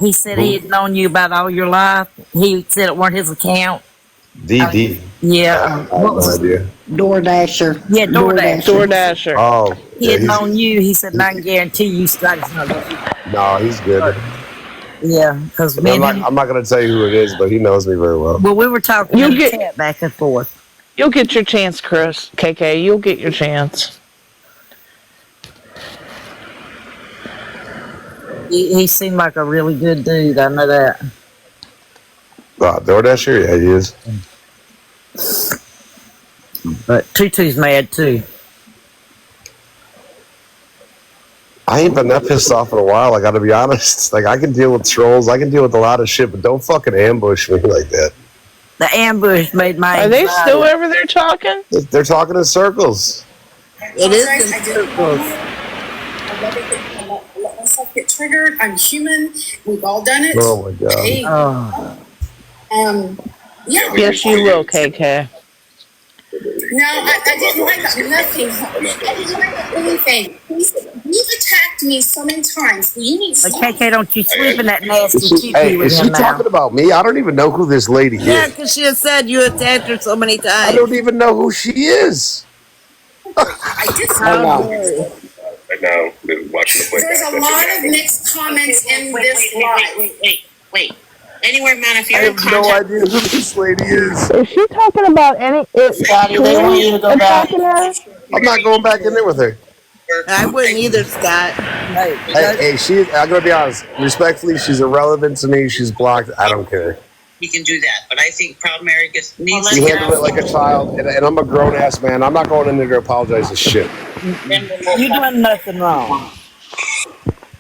He said he had known you about all your life. He said it weren't his account. DD. Yeah. I have no idea. DoorDasher. Yeah, DoorDash. DoorDasher. Oh, He yeah, had known you. He said, and I can guarantee you Scotty's not going to. no, he's good. Yeah, because I'm not going to tell you who it is, but he knows me very well. Well, we were talking in the chat back and forth. You'll get your chance, Chris. KK, you'll get your chance. He seemed like a really good dude. I know that. DoorDasher? Yeah, he is. But Tutu's mad too. I ain't been that pissed off in a while, I gotta be honest. Like, I can deal with trolls, I can deal with a lot of shit, but don't fucking ambush me like that. The ambush made my Are they anxiety. still over there talking? They're talking in circles. It is I in did- circles. I let myself get triggered. I'm human. We've all done it. Oh my God. Hey, Oh. yeah. Yes, you will, KK. No, I didn't like nothing. I didn't like anything. You've attacked me so many times. You need But to KK, don't you sleep in that nasty Is she, TP hey, with is she him now. talking about me? I don't even know who this lady Yeah, is. because she had said you attacked her so many I times. don't even know who she is. I did I know. Right now, they're watching the play. There's a lot of mixed comments in this live. Wait. Anywhere, man, if I you're in have no contact, idea who this lady is. Is she talking about any? Scotty, they want you to go back. I'm not going back in there with her. I wouldn't either, Scott. Hey, I'm gonna be honest. Respectfully, she's irrelevant to me. She's blocked. I don't care. you can do that. But I think Proud Mary needs She to handled it like a child, and I'm a grown ass man. I'm not going in there to apologize to shit. You doing nothing wrong.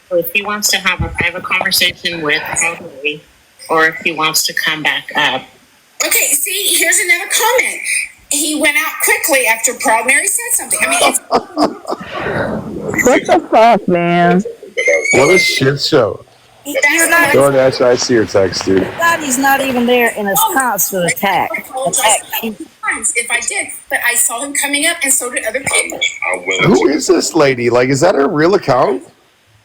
So if he wants to have a private conversation with Proud Mary, or if he wants to come back up. Okay, see, here's another comment. He went out quickly after Proud Mary said something. I mean, it's, What the fuck, man? What a shit show. You're not, DoorDash, I see your text, dude. Scotty's not even there in his constant attack. I apologize times if I did, but I saw him coming up, and so did other people. I'm willing Who is this lady? Like, is that her real account?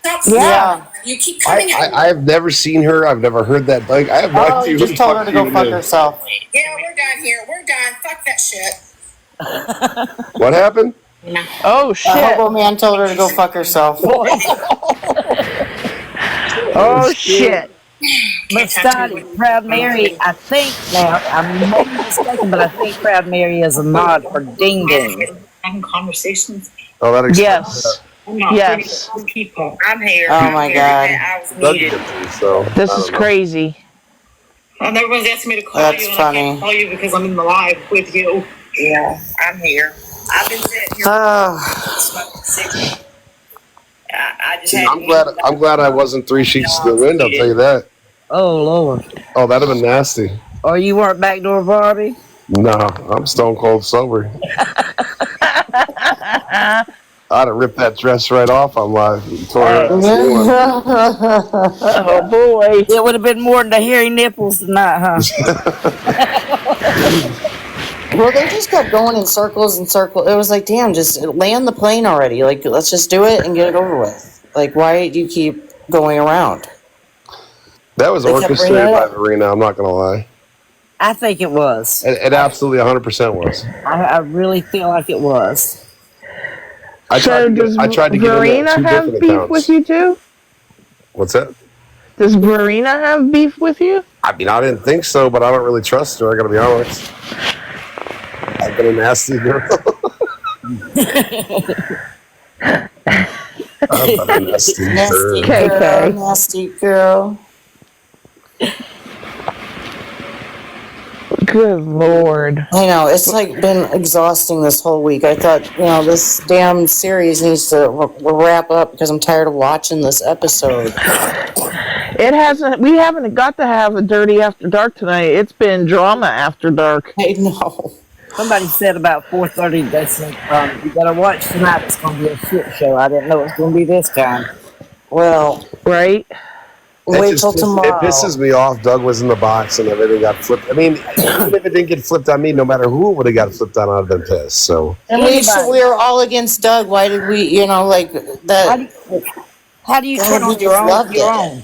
Stop. Yeah. You keep coming up. I have never seen her. I've never heard that. Like, I have no idea who the fuck she even is. herself. Yeah, we're done here. We're done. Fuck that shit. What happened? Oh shit! Hobo man told her to go fuck herself. Oh shit! But Scotty, Proud Mary, I think now, I'm maybe mistaken, but I think Proud Mary is a mod for Ding Ding. Having conversations. Oh, that explains Yes. I'm not Yes. pretty people. I'm here. Oh I'm my here. God. I was that. needed. So, This I is don't know. crazy. And everyone's asking me to call That's you, and I funny. can't call you because I'm in the live with you. Yeah, I'm here. I've been sitting here. Oh, I just See, had I'm glad I wasn't 3 sheets to the wind. I'll tell you that. Oh, Lord. Oh, that'd have been nasty. Or you weren't backdoor Barbie? No, I'm stone cold sober. I'd have ripped that dress right off on live. Tore it. Oh boy! It would have been more than the hairy nipples tonight, huh? well, they just kept going in circles and circles. It was like, damn, just land the plane already. Like, let's just do it and get it over with. Like, why do you keep going around? That was They kept orchestrated bringing it by up. Verena. I'm not gonna lie. I think it was. It absolutely 100% was. I really feel like it was. I tried to get in there Verena two have different beef accounts. with you too? What's that? Does Verena have beef with you? I mean, I didn't think so, but I don't really trust her. I gotta be honest. I've been a nasty girl. I've been a nasty Nasty girl. girl, nasty girl. Good lord. I know, it's like been exhausting this whole week. I thought, this damn series needs to wrap up because I'm tired of watching this episode. It hasn't. We haven't got to have a dirty after dark tonight. It's been drama after dark. I know. Somebody said about 4:30. They said, "You better watch tonight. It's gonna be a shit show." I didn't know it was gonna be this kind. Well, right? Wait till tomorrow. It pisses me off. Doug was in the box and everything got flipped. I mean, even if it didn't get flipped on me, no matter who it would have got flipped on, I'd have been pissed. So. And we were all against Doug. Why did we, like that? How do you Well, turn we on your just own? loved Your it. own.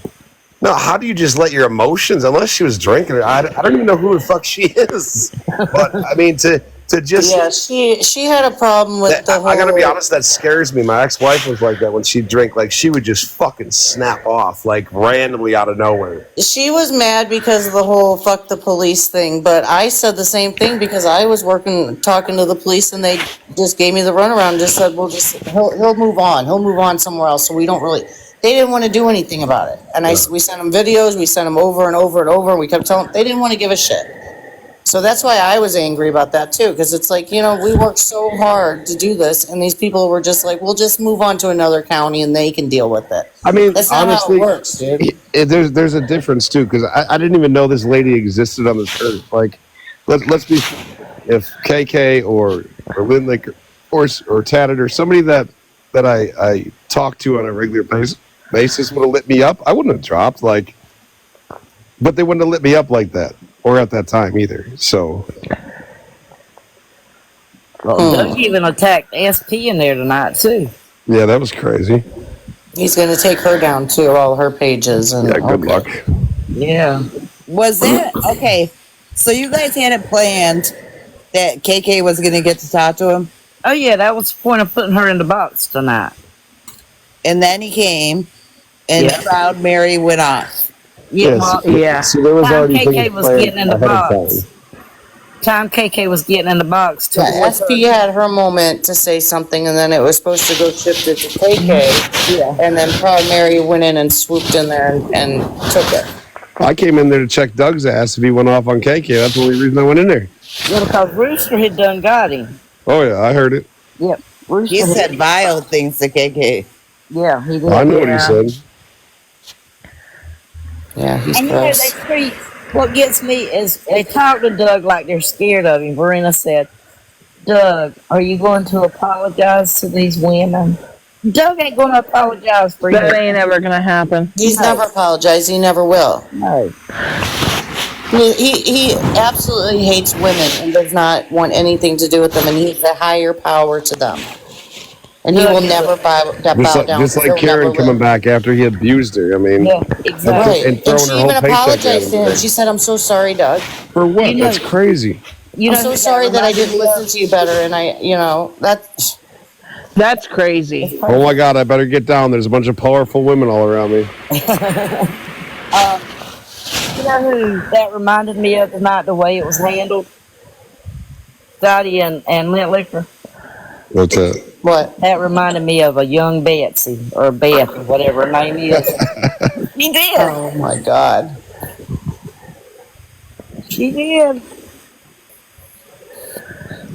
No, how do you just let your emotions, unless she was drinking, I don't even know who the fuck she is. But, I mean, to just... Yeah, she had a problem with the whole... I gotta be honest, that scares me. My ex-wife was like that when she'd drink. Like, she would just fucking snap off, like, randomly out of nowhere. She was mad because of the whole fuck the police thing, but I said the same thing because I was talking to the police and they just gave me the runaround and just said, well, he'll move on. He'll move on somewhere else. So we don't really... They didn't want to do anything about it. And we sent them videos, we sent them over and over and over, and we kept telling them, they didn't want to give a shit. So that's why I was angry about that too, because it's like, we worked so hard to do this, and these people were just like, we'll just move on to another county and they can deal with it. I mean, that's not honestly, how it works, dude. There's a difference too, because I didn't even know this lady existed on this earth. Like, let's be, if KK or Lindley or Tatted or somebody that I talk to on a regular basis would have lit me up, I wouldn't have dropped. Like, but they wouldn't have lit me up like that, or at that time either. So. Well, Doug even attacked SP in there tonight too. Yeah, that was crazy. He's going to take her down too, all her pages. And yeah, good luck. Yeah. Was it okay? So you guys had it planned that KK was going to get to talk to him? Oh yeah, that was the point of putting her in the box tonight. And then he came, and Proud Mary went off. Yeah. So there was Time already KK things was planned getting in the ahead of box. Time KK was getting in the box. Yeah, SP had her moment to say something, and then it was supposed to go shift it to KK. Yeah. And then Proud Mary went in and swooped in there and took it. I came in there to check Doug's ass if he went off on KK. That's the only reason I went in there. Yeah, because Rooster had done got him. Oh yeah, I heard it. Yep. Rooster He said vile things to KK. Yeah, he did. I know what he said. Yeah, he's And gross. they treat, what gets me is they talk to Doug like they're scared of him. Verena said, Doug, are you going to apologize to these women? Doug ain't going to apologize for you. That ain't ever gonna happen. He's never apologized. He never will. No. He absolutely hates women and does not want anything to do with them, and he's the higher power to them. And he will never bow down. Just like He'll Karen never coming will. back after he abused her. I mean, Yeah, exactly. Right. And she even apologized to him. She said, I'm so sorry, Doug. For what? That's crazy. I'm so sorry that I didn't listen to you better, and That's crazy. Oh my God, I better get down. There's a bunch of powerful women all around me. You know who that reminded me of tonight, the way it was handled? Dottie and Lint Liquor. What's that? What? That reminded me of a young Betsy, or Beth, or whatever her name is. She did. Oh my God. She did.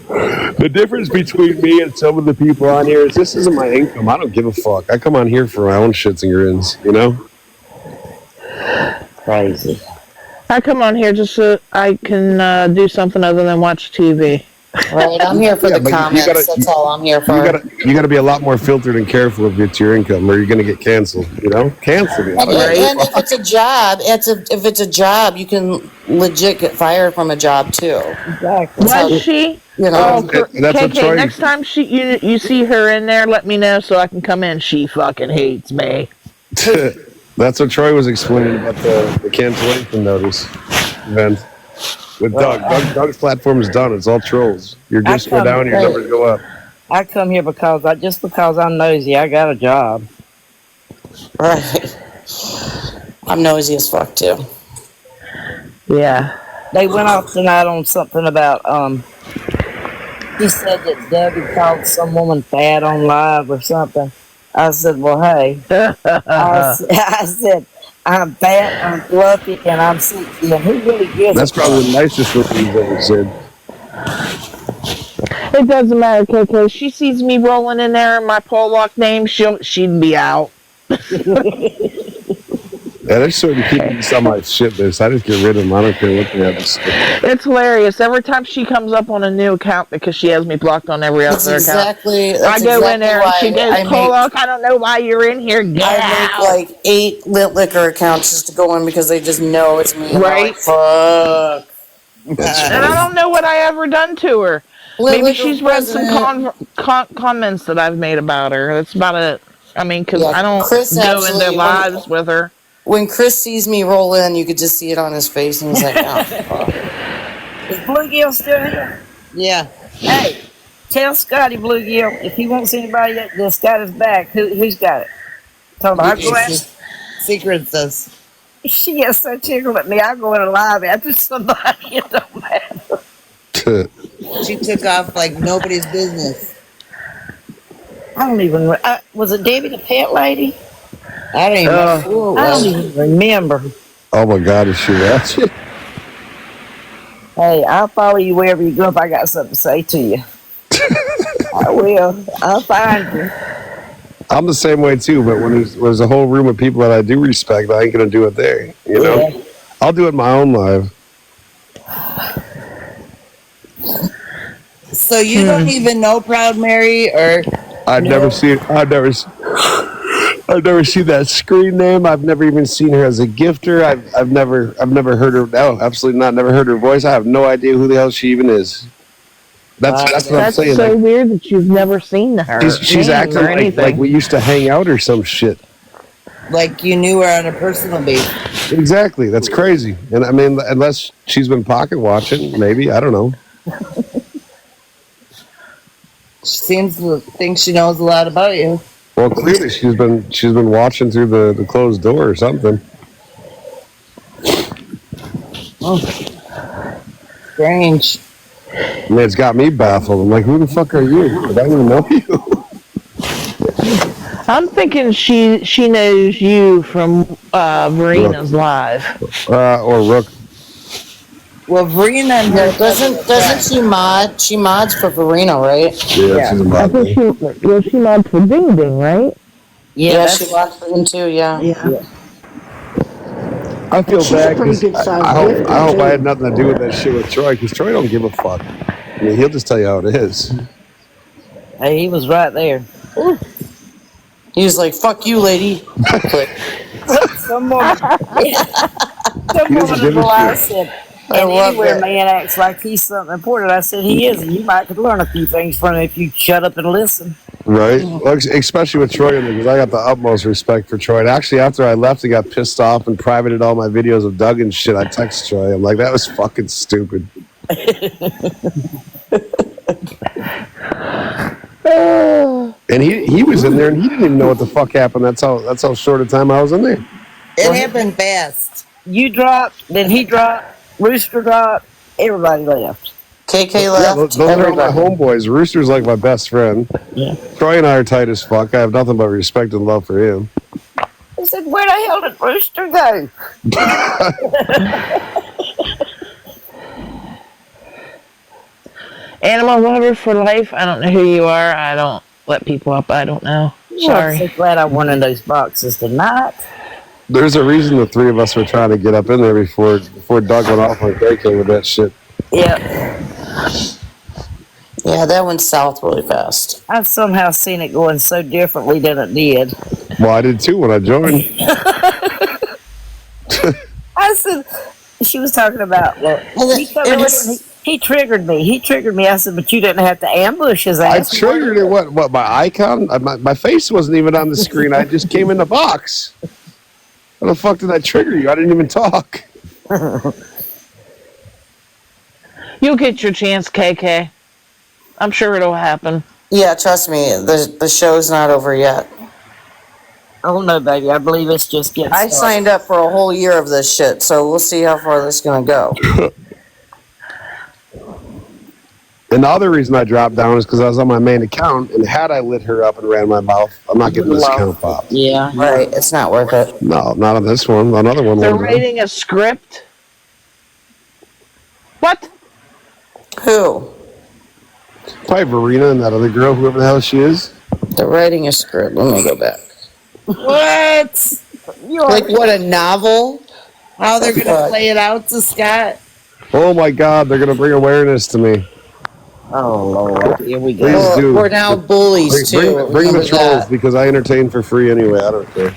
The difference between me and some of the people on here is this isn't my income. I don't give a fuck. I come on here for my own shits and grins, you know? Crazy. I come on here just so I can do something other than watch TV. Right, I'm here for Yeah, the but you comments. gotta- That's all I'm here for. You gotta be a lot more filtered and careful if it's your income or you're gonna get canceled, you know? Canceled. And if it's a job, if it's a job, you can legit get fired from a job too. Exactly. Was she? You Oh, know, that's what KK, Troy- next time you see her in there, let me know so I can come in. She fucking hates me. That's what Troy was explaining about the cancellation notice event with Doug. Doug's platform is done. It's all trolls. Your gifts go down, your numbers go up. I come here because I'm nosy. I got a job. right. I'm nosy as fuck too. Yeah. They went off tonight on something about he said that Doug had called some woman fat on live or something. I said, well, hey. I said, I'm fat, I'm fluffy, and I'm 60. And who really gives That's a probably the fuck? nicest thing he's ever said. It doesn't matter, KK. She sees me rolling in there in my Pollock name, she'd be out. Yeah, there's certain people who on my shit list. I just get rid of them. I don't care what they have to say. It's hilarious. Every time she comes up on a new account because she has me blocked on every other account. I go in there and she goes, Pollock, I don't know why you're in here. Get I out. make like 8 lit liquor accounts just to go in because they just know it's me. Right. Fuck. And I don't know what I ever done to her. Maybe she's read some comments that I've made about her. That's about it. I mean, because I don't go in their lives with her. When Chris sees me roll in, you could just see it on his face, and he's like, "Oh." Is Bluegill still here? Yeah. Hey, tell Scotty Bluegill if he wants anybody that's got his back, who's got it? Tell him I'll go ask. Secret says. She gets so tickled at me, I go in a live after somebody. It don't matter. She took off like nobody's business. I don't even. Was it Debbie the pet lady? I don't even know who it I was. don't even remember. Oh my God, is she ratchet? Hey, I'll follow you wherever you go if I got something to say to you. I will. I'll find you. I'm the same way too, but when there's a whole room of people that I do respect, I ain't gonna do it there. You know, Yeah. I'll do it in my own live. So you don't even know Proud Mary or I've never seen that screen name. I've never even seen her as a gifter. I've never heard her. No, absolutely not. Never heard her voice. I have no idea who the hell she even is. That's what I'm saying. So Like, weird that you've never seen her. she's acting like we used to hang out or some shit. like you knew her on a personal basis. Exactly. That's crazy. And I mean, unless she's been pocket watching, maybe, I don't know. She seems to think she knows a lot about you. Well, clearly she's been watching through the closed door or something. Oh, strange. I mean, it's got me baffled. I'm like, who the fuck are you? I don't even know you. I'm thinking she knows you from Verena's live. Or Rook. Well, Verena and her Doesn't she mod? She mods for Verena, right? Yeah, she's a I mod. think she mods for Ding Ding, right? Yeah, she mods for him too. Yeah. I feel She's a bad pretty 'cause good sized I hope gifter, I too. had nothing to do with that shit with Troy, because Troy don't give a fuck. I mean, he'll just tell you how it is. Hey, he was right there. He was like, "Fuck you, lady." Someone He doesn't give a I shit. said, I and love anywhere that. man acts like he's something important. I said he is, and you might could learn a few things from him if you shut up and listen. Right? Well, especially with Troy, because I got the utmost respect for Troy. And actually, after I left and got pissed off and privated all my videos of Doug and shit, I texted Troy. I'm like, that was fucking stupid. And he was in there and he didn't even know what the fuck happened. That's how short a time I was in there. It happened fast. You dropped, then he dropped, Rooster dropped, everybody left. KK Yeah, left. those are all my homeboys. Rooster's like my best friend. Yeah. Troy and I are tight as fuck. I have nothing but respect and love for him. I said, where the hell did Rooster go? Animal lover for life. I don't know who you are. I don't let people up. I don't know. Sorry. I'm so glad I won in those boxes tonight. There's a reason the three of us were trying to get up in there before Doug went off on KK with that shit. Yeah. Yeah, that went south really fast. I've somehow seen it going so differently than it did. Well, I did too when I joined. I said, she was talking about, well, he triggered me. He triggered me. I said, but you didn't have to ambush his I ass. triggered it. What? My icon? My face wasn't even on the screen. I just came in the box. How the fuck did I trigger you? I didn't even talk. You'll get your chance, KK. I'm sure it'll happen. Yeah, trust me, the show's not over yet. Oh no, baby! I believe it's just getting I started. signed up for a whole year of this shit, so we'll see how far this is gonna go. And the other reason I dropped down is because I was on my main account, and had I lit her up and ran my mouth, I'm not getting this account popped. Yeah. Right, it's not worth it. No, not on this one. Another one. They're won't do. writing a script. What? Who? Probably Verena and that other girl, whoever the hell she is. They're writing a script. Let me go back. What? Like what, a novel? How they're gonna play it out to Scott? Oh my God, they're gonna bring awareness to me. Oh Lord, here we go. Please do. We're now bullies too. Bring the Remember trolls that. because I entertain for free anyway. I don't care.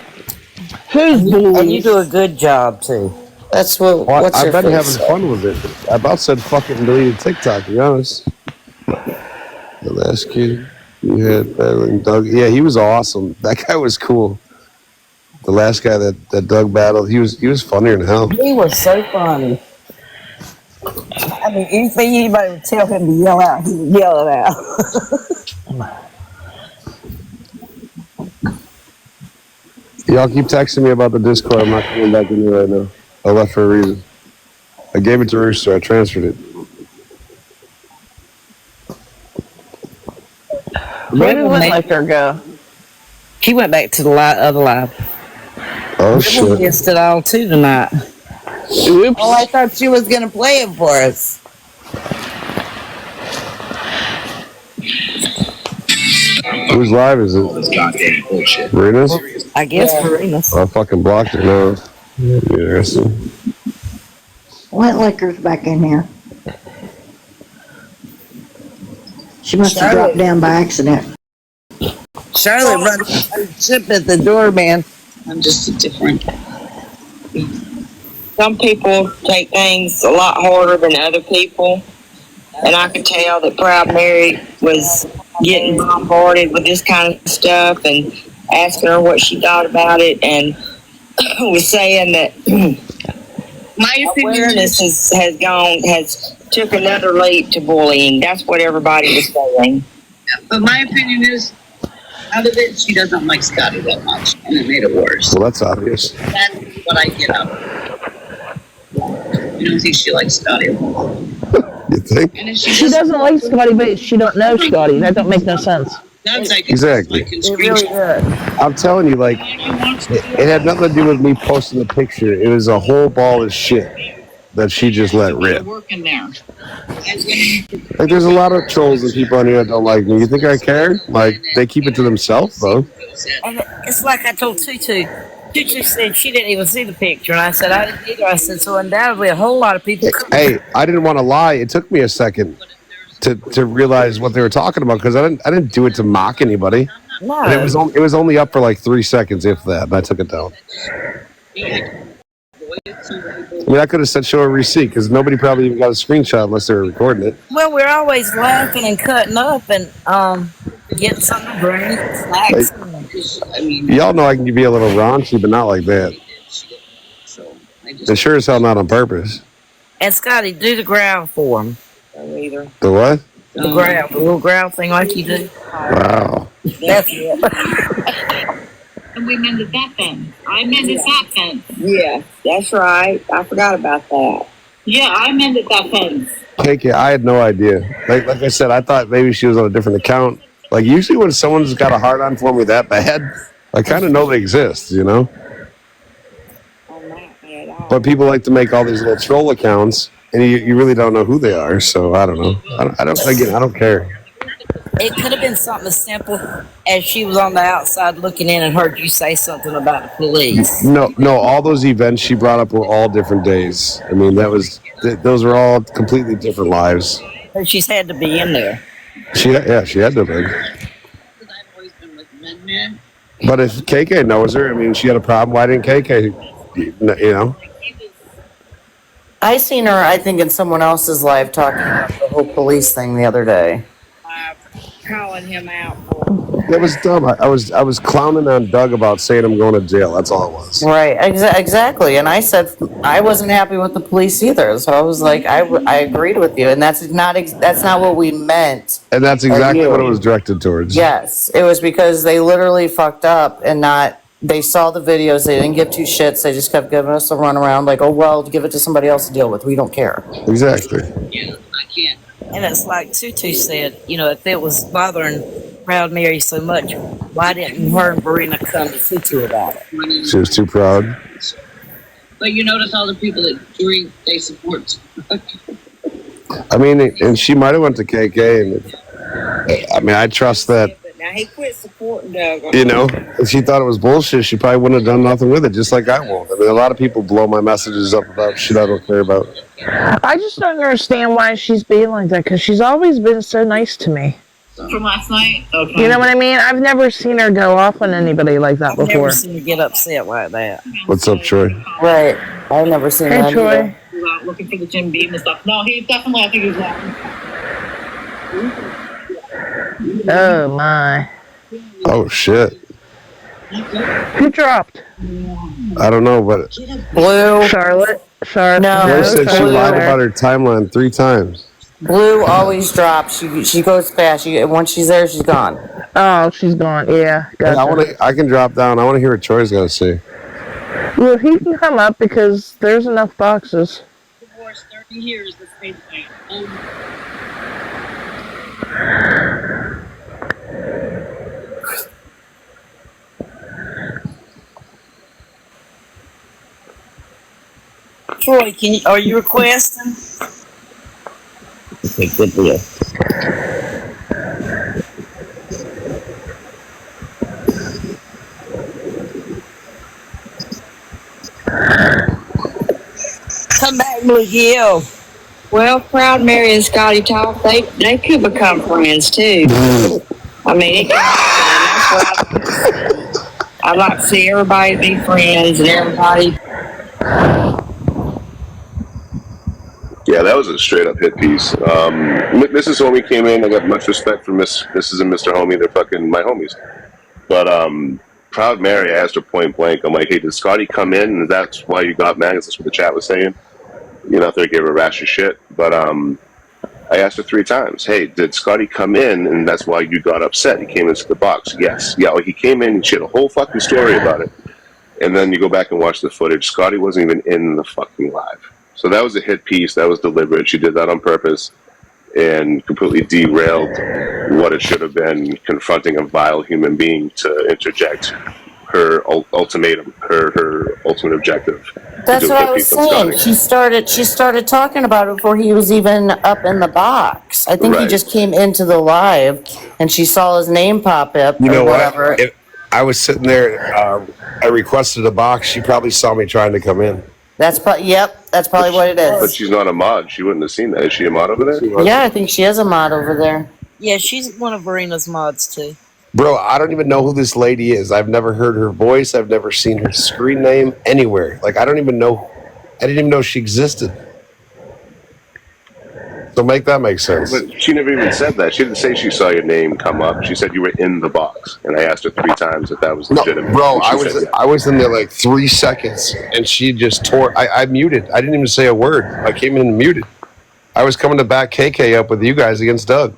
Who's bullies? And you do a good job too. That's what. Well, What's I've your been face having fun with it. I about said fuck it and deleted TikTok, to be honest. The last kid you had battling Doug. Yeah, he was awesome. That guy was cool. The last guy that Doug battled, he was funnier than hell. He was so funny. I mean, anything anybody would tell him to yell out, he would yell it out. Y'all keep texting me about the Discord. I'm not coming back in here right now. I left for a reason. I gave it to Rooster. I transferred it. Where did Whitlaker go? He went back to the other lab. Oh, We shit. missed it all too tonight. Oops. Oh, I thought she was gonna play it for us. Whose live is it? Marina's? I guess Verena's. I fucking blocked it now. Interesting. Whitelaker's back in here. She must have dropped down by accident. Charlotte runs a ship at the door, man. I'm just a different. Some people take things a lot harder than other people, and I could tell that Proud Mary was getting bombarded with this kind of stuff and asking her what she thought about it, and was saying that my awareness has took another leap to bullying. That's what everybody was saying. But my opinion is, out of it, she doesn't like Scotty that much, and it made it worse. Well, that's obvious. That's what I get out of it. You don't think she likes Scotty a lot? You think? And if She doesn't like Scotty, but she don't know Scotty. That don't make no sense. Exactly. It really does. I'm telling you, like, it had nothing to do with me posting the picture. It was a whole ball of shit that she just let rip. Working there. Like, there's a lot of trolls and people on here that don't like me. You think I care? Like, they keep it to themselves, though. And it's like I told Tutu. Tutu said she didn't even see the picture, and I said I didn't either. I said so undoubtedly a whole lot of people. Hey, I didn't want to lie. It took me a second to realize what they were talking about because I didn't do it to mock anybody. No. And it was only up for like 3 seconds, if that, and I took it down. I mean, I could have said show a receipt because nobody probably even got a screenshot unless they were recording it. Well, we're always laughing and cutting up and getting something to bring, snacks. Y'all know I can be a little raunchy, but not like that. And sure as hell not on purpose. And Scotty, do the ground for him. Either. The what? The ground, the little ground thing like you do. Wow. That's it. And we mended that fence. I mended that fence. Yeah, that's right. I forgot about that. Yeah, I mended that fence. KK, I had no idea. Like I said, I thought maybe she was on a different account. Like, usually when someone's got a hard on for me that bad, I kind of know they exist, you know? But people like to make all these little troll accounts, and you really don't know who they are, so I don't know. I don't care. It could have been something as simple as she was on the outside looking in and heard you say something about the police. No, all those events she brought up were all different days. I mean, those were all completely different lives. So she's had to be in there. She had to be. But if KK knows her, I mean, she had a problem. Why didn't KK, you know? I seen her, I think, in someone else's live talking about the whole police thing the other day. Calling him out. That was dumb. I was clowning on Doug about saying I'm going to jail. That's all it was. Right, exactly. And I said I wasn't happy with the police either. So I was like, I agreed with you, and that's not what we meant. And that's exactly what it was directed towards. Yes, it was because they literally fucked up and not. They saw the videos. They didn't give two shits. They just kept giving us a runaround, like, oh well, give it to somebody else to deal with. We don't care. Exactly. Yeah, I can't. And it's like Tutu said, you know, if it was bothering Proud Mary so much, why didn't her and Verena come to Tutu about it? She was too proud. But you notice all the people that drink, they support. I mean, and she might have went to KK, and I mean, I trust that Now he quit supporting Doug. You know, if she thought it was bullshit, she probably wouldn't have done nothing with it, just like I won't. I mean, a lot of people blow my messages up about shit I don't care about. I just don't understand why she's being like that, because she's always been so nice to me. From last night? Okay. You know what I mean? I've never seen her go off on anybody like that I've before. never seen her get upset like that. What's up, Troy? Right. I've never seen Hey, that Troy. either. He was out looking for the Jim Beam and stuff. No, he definitely, I think he was out. Oh, my. Oh, shit. Who dropped? I don't know, but Blue. Charlotte? Charlotte? No. Blue said she Blue. lied about her timeline 3 times. Blue always drops. She goes fast. Once she's there, she's gone. Oh, she's gone. Yeah, Hey, gotcha. I can drop down. I want to hear what Troy's got to say. Well, he can come up because there's enough boxes. Divorced 30 years, this made thing. Troy, are you requesting? Okay, good deal. Come back, Blue Gill. Well, Proud Mary and Scotty talk. They could become friends too. I mean, it can happen. And that's what I'd like to see everybody be friends and everybody. Yeah, that was a straight up hit piece. Mrs. Homie came in. I got much respect for Mrs. and Mr. Homie. They're fucking my homies. But Proud Mary, I asked her point blank. I'm like, hey, did Scotty come in and that's why you got mad? That's what the chat was saying. You know, they gave her a rash of shit. But I asked her 3 times, hey, did Scotty come in and that's why you got upset? He came into the box. Yes. Yeah, well, he came in and she had a whole fucking story about it. And then you go back and watch the footage. Scotty wasn't even in the fucking live. So that was a hit piece. That was deliberate. She did that on purpose and completely derailed what it should have been, confronting a vile human being to interject her ultimatum, her ultimate objective. That's what I was saying. She started talking about it before he was even up in the box. I think he Right. just came into the live and she saw his name pop up You or know whatever. what? If I was sitting there, I requested a box. She probably saw me trying to come in. That's probably what it But is. she's not a mod. She wouldn't have seen that. Is she a mod over there? Yeah, I think she has a mod over there. Yeah, she's one of Verena's mods too. Bro, I don't even know who this lady is. I've never heard her voice. I've never seen her screen name anywhere. Like, I didn't even know she existed. So make that make sense. But she never even said that. She didn't say she saw your name come up. She said you were in the box. And I asked her 3 times if that was No, legitimate. bro, And she I was said, yeah. I was in there like 3 seconds, and she just tore. I muted. I didn't even say a word. I came in and muted. I was coming to back KK up with you guys against Doug.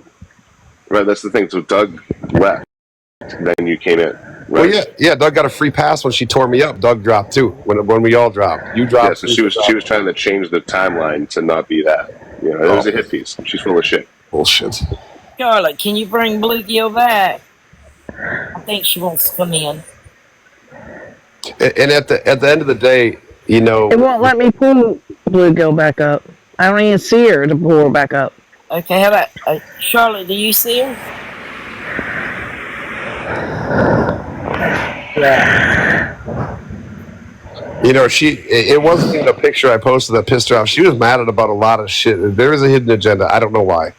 Right, that's the thing. So Doug left. Then you came in. Right? Well, yeah. Doug got a free pass when she tore me up. Doug dropped too. When we all dropped, you dropped. Yeah, so she was trying to change the timeline to not be that. You know, it was a hit piece. She's full of shit. Bullshit. Charlotte, can you bring Blue Gill back? I think she wants to come in. And at the end of the day, you know, It won't let me pull Blue Gill back up. I don't even see her to pull her back up. Okay, how about Charlotte? Do you see her? Yeah. You know, it wasn't even a picture I posted that pissed her off. She was mad at about a lot of shit. There was a hidden agenda. I don't know why.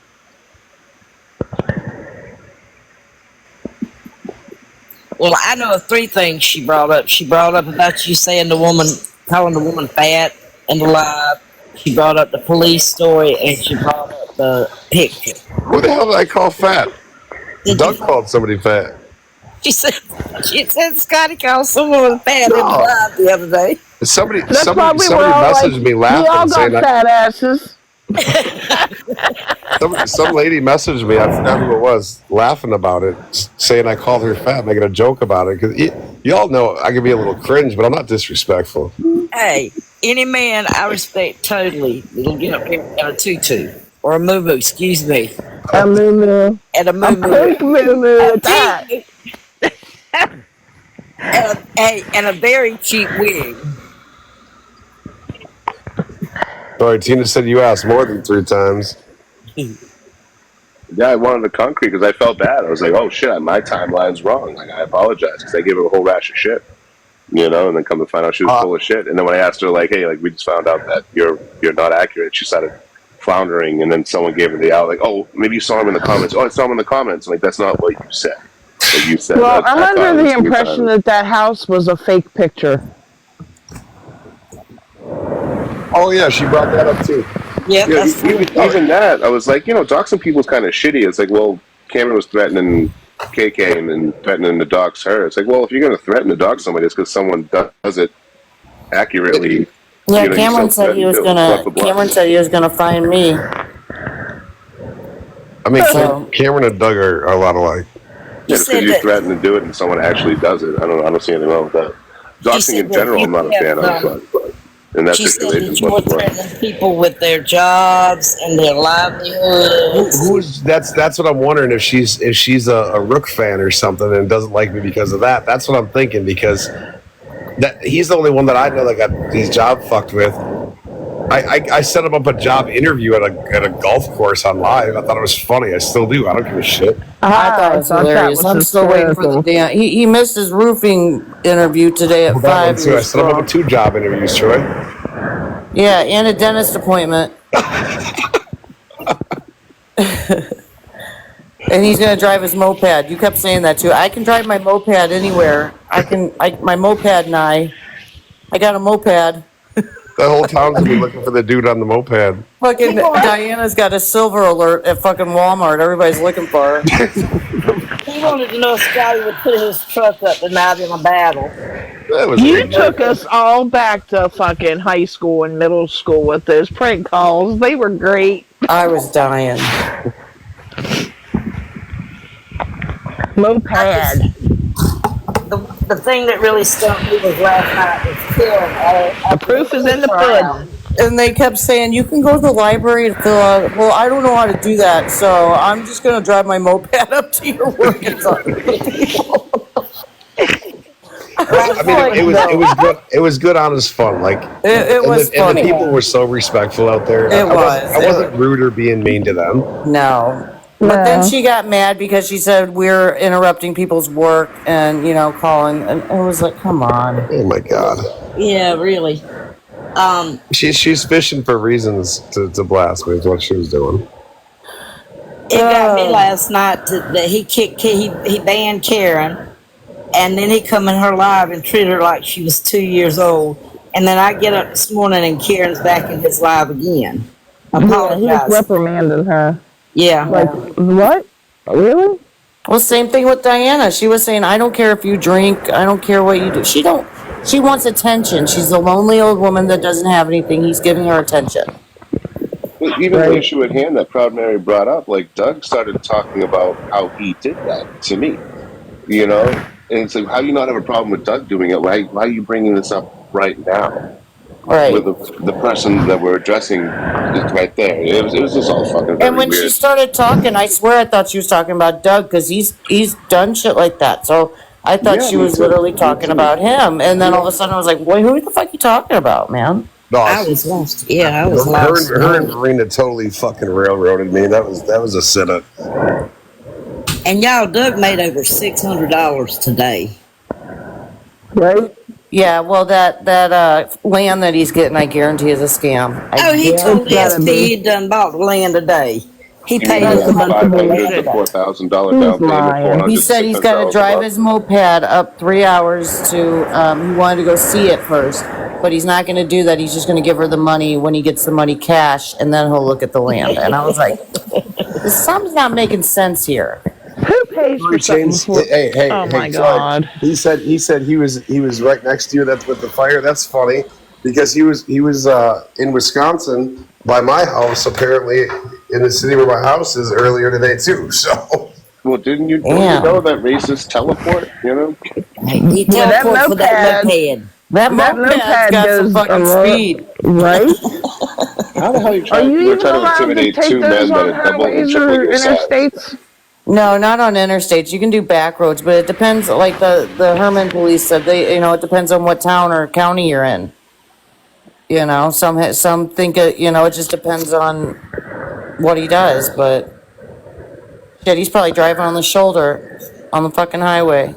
Well, I know of 3 things she brought up. She brought up about you saying calling the woman fat in the live. She brought up the police story, and she brought up the picture. What the hell did I call fat? Doug called somebody fat. She said Scotty called someone fat in the live the other day. Somebody That's why we were all messaged me laughing, we all got saying fat asses. some lady messaged me. I forgot who it was, laughing about it, saying I called her fat, making a joke about it. Because you all know I can be a little cringe, but I'm not disrespectful. Hey, any man I respect totally will get up here in a tutu or a moo-moo, excuse me. A moo-moo. And a moo-moo. And a very cheap wig. Sorry, Tina said you asked more than 3 times. Yeah, I wanted the concrete because I felt bad. I was like, oh shit, my timeline's wrong. Like, I apologize because I gave her a whole rash of shit. You know, and then come to find out she was full of shit. And then when I asked her, like, hey, like, we just found out that you're not accurate, she started floundering. And then someone gave her the out, like, oh, maybe you saw him in the comments. Oh, I saw him in the comments. I'm like, that's not what you said. Like you said. Well, I'm I thought under it was the three impression times. that house was a fake picture. Oh yeah, she brought that up too. Yeah, Yep, that's even that, I was like, doxing people's kind of shitty. It's like, well, Cameron was threatening KK and then threatening to dox her. It's like, well, if you're going to threaten to dox somebody, it's because someone does it accurately. Yeah, You know, Cameron said he was gonna. Cameron said he was gonna find me. I mean, So- Cameron and Doug are a lot alike. Yeah, it's because you threaten to do it and someone actually does it. I don't see anything wrong with that. Doxing said in that general, you I'm not a fan have, of, but in that She said situation, that it's you were much worse. threatening people with their jobs and their livelihoods. Who's that's what I'm wondering if she's a Rook fan or something and doesn't like me because of that. That's what I'm thinking because that he's the only one that I know that got his job fucked with. I set him up a job interview at a golf course on live. I thought it was funny. I still do. I don't give a shit. I thought it was hilarious. I'm still waiting for the damn. He missed his roofing interview today at That one 5. too. I set him up with 2 job interviews, Troy. Yeah, and a dentist appointment. And he's gonna drive his moped. You kept saying that too. I can drive my moped anywhere. My moped and I got a moped. The whole town's gonna be looking for the dude on the moped. Fucking Diana's got a silver alert at fucking Walmart. Everybody's looking for her. He wanted to know if Scotty would put his truck up tonight in a battle. You took us all back to fucking high school and middle school with those prank calls. They were great. I was dying. Moped. The thing that really stumped me was last night was Karen. The proof is in the pudding. And they kept saying, you can go to the library and fill out. Well, I don't know how to do that, so I'm just going to drive my moped up to your work. I mean, it was good. It was good, honest fun. Like it was and funny. the people were so respectful out there. It I wasn't rude or being mean to them. No. But then she got mad because she said we're interrupting people's work and, calling. And I was like, come on. Oh, my God. Yeah, really. She's fishing for reasons to blast me is what she was doing. It got me last night that he banned Karen, and then he come in her live and treated her like she was 2 years old. And then I get up this morning and Karen's back in his live again. Yeah, he was Apologize. reprimanding her. Yeah. Like, what? Really? Well, same thing with Diana. She was saying, I don't care if you drink. I don't care what you do. She wants attention. She's a lonely old woman that doesn't have anything. He's giving her attention. But even the issue at hand that Proud Mary brought up, like Doug started talking about how he did that to me, and it's like, how do you not have a problem with Doug doing it? Why are you bringing this up right now? Right. With the person that we're addressing is right there. It was just all fucking very And when weird. she started talking, I swear I thought she was talking about Doug because he's done shit like that. So I thought Yeah, she me was too. literally Me talking too. about him. And then all of a sudden I was like, boy, who the fuck are you talking about, man? No, I was lost. Yeah, I was lost. her and Marina totally fucking railroaded me. That was a sit-up. And y'all, Doug made over $600 today. Right? Yeah, well, that land that he's getting, I guarantee, is a scam. He told SP he'd done bought the land today. He paid $500 $100. to $4,000 down payment. He said he's got to drive his moped up 3 hours to, he wanted to go see it first, but he's not going to do that. He's just going to give her the money when he gets the money cash, and then he'll look at the land. And I was like, something's not making sense here. Who pays for something? Hey, Oh my Troy, God. He said he was right next to you. That's with the fire. That's funny because he was in Wisconsin by my house, apparently in the city where my house is earlier today too. So. Well, don't you know that racists teleport? He teleports with that moped. That moped's got some fucking speed. Right? How the hell are you Are trying, you you're even trying to allowed to intimidate take two men those that on are double and highways triple or your size? interstates? No, not on interstates. You can do back roads, but it depends. Like the Herman police said, it depends on what town or county you're in. Some think it just depends on what he does, but shit. He's probably driving on the shoulder on the fucking highway.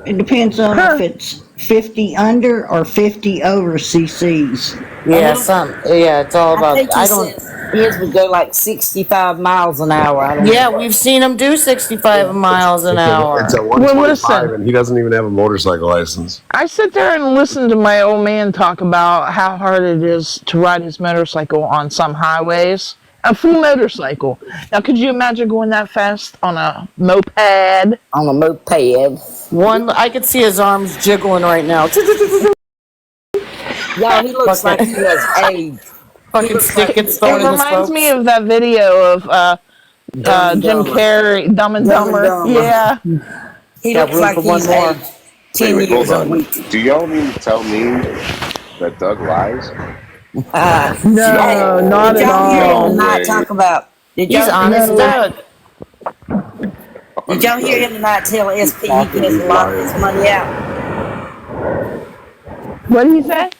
It depends on if it's 50 under or 50 over cc's. Yeah, it's all I about. think he said his would go like 65 miles an hour. I don't Yeah, know. we've seen him do 65 miles an hour. It's a Well, 125, listen. and he doesn't even have a motorcycle license. I sit there and listen to my old man talk about how hard it is to ride his motorcycle on some highways. A full motorcycle. Now, could you imagine going that fast on a moped? On a moped. I could see his arms jiggling right now. Y'all, he looks like he has AIDS. Fucking stick gets thrown It in his reminds spokes. me of that video of Jim Carrey, Dumb and Dumber. Yeah. He Got looks room like for one he's more. aged 10 Wait, years hold a on. week. Do y'all mean to tell me that Doug lies? No, not Did at y'all hear him all. tonight talk about? Did He's y'all, honest Doug. did y'all hear him tonight tell SP he gives a lot of his money out? What did he say?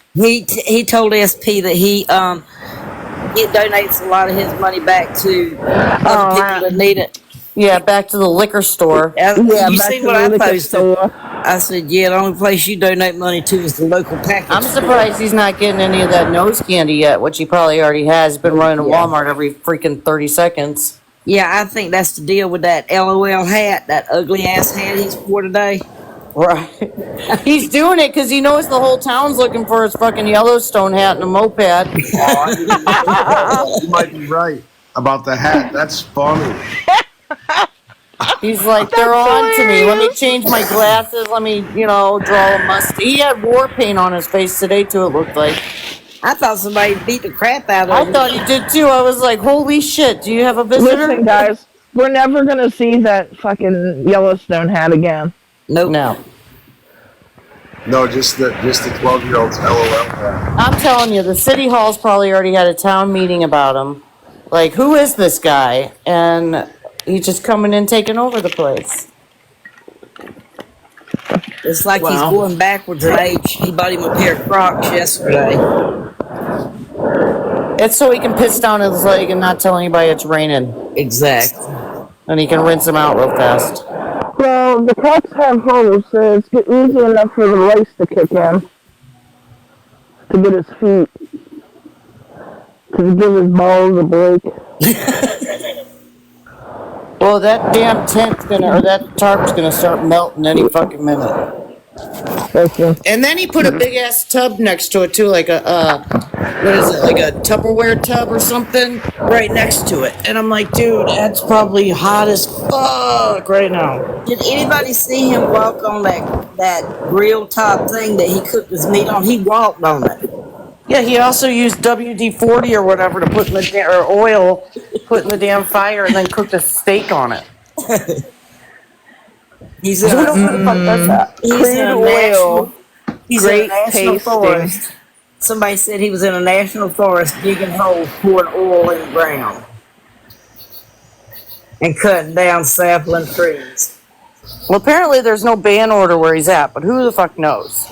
He told SP that he donates a lot of his money back to other people that need it. Yeah, back to the liquor store. Yeah, You back see to what the I liquor posted? store. I said, yeah, the only place you donate money to is the local package. I'm surprised he's not getting any of that nose candy yet, which he probably already has. He's been running to Walmart every freaking 30 seconds. Yeah, I think that's the deal with that LOL hat, that ugly ass hat he's wore today. Right. He's doing it because he knows the whole town's looking for his fucking Yellowstone hat and a moped. You might be right about the hat. That's funny. He's like, they're on to me. Let me change my glasses. Let me, draw a mustache. He had war paint on his face today, too, it looked like. I thought somebody beat the crap out of I him. thought he did, too. I was like, holy shit, do you have a visitor? Listen, guys, we're never gonna see that fucking Yellowstone hat again. Nope. No. No, just the 12-year-old's LOL hat. I'm telling you, the city hall's probably already had a town meeting about him. Like, who is this guy? And he's just coming in, taking over the place. It's like he's going backwards in age. He bought him a pair of Crocs yesterday. It's so he can piss down his leg and not tell anybody it's raining. Exactly. And he can rinse them out real fast. Well, the Crocs have holes, so it's easy enough for the lace to kick in. To get his feet. To give his balls a break. Well, that damn that tarp's gonna start melting any fucking minute. And then he put a big ass tub next to it too, like a what is it, like a Tupperware tub or something, right next to it. And I'm like, dude, that's probably hot as fuck right now. Did anybody see him walk on that grill top thing that he cooked his meat on? He walked on it. Yeah, he also used WD-40 or whatever to put in the or oil, put in the damn fire, and then cooked a steak on it. He's Who the fuck does that? He's Crude in a oil. He's Great in a national tasting. forest. Somebody said he was in a national forest digging holes, pouring oil in the ground, and cutting down sapling trees. Well, apparently there's no ban order where he's at, but who the fuck knows?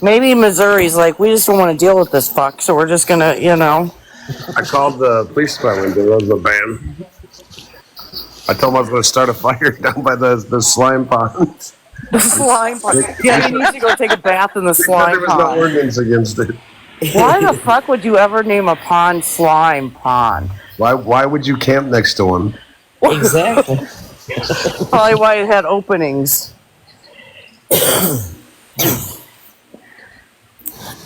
Maybe Missouri's like, we just don't want to deal with this fuck, so we're just gonna, I called the police department. There was a ban. I told him I was going to start a fire down by the slime pond. The slime pond. Yeah, he needs to go take a bath in the slime There was no pond. ordinance against it. Why the fuck would you ever name a pond slime pond? Why would you camp next to one? Exactly. Probably why it had openings.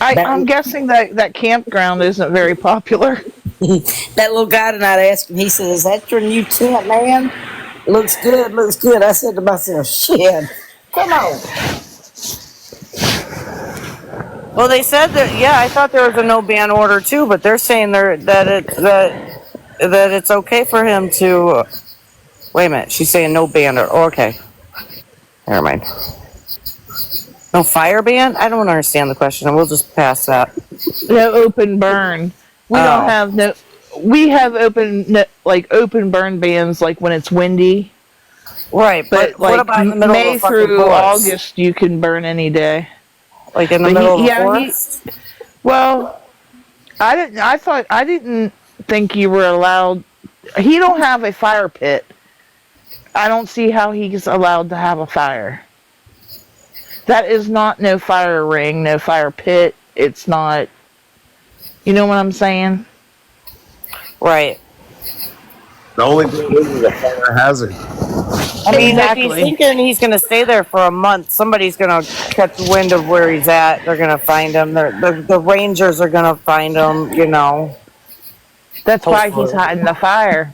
I'm guessing that campground isn't very popular. That little guy tonight asked him, he said, "Is that your new tent, man? Looks good, looks good." I said to myself, shit, come on. Well, they said that. Yeah, I thought there was a no ban order too, but they're saying that it's okay for him to. Wait a minute, she's saying no ban order. Oh, okay, never mind. No fire ban? I don't understand the question. We'll just pass that. No open burn. We don't have no. We have open burn bans like when it's windy. Right, but Like what about in the middle May of a fucking through forest? August, you can burn any day. Like in the But middle of a forest? Well, I didn't think you were allowed he don't have a fire pit. I don't see how he's allowed to have a fire. That is not no fire ring, no fire pit. It's not. You know what I'm saying? Right. The only thing is a fire hazard. I mean, Exactly. if he's thinking he's going to stay there for a month, somebody's going to catch wind of where he's at. They're going to find him. The Rangers are going to find him, you know. That's why he's Hopefully. hiding the fire.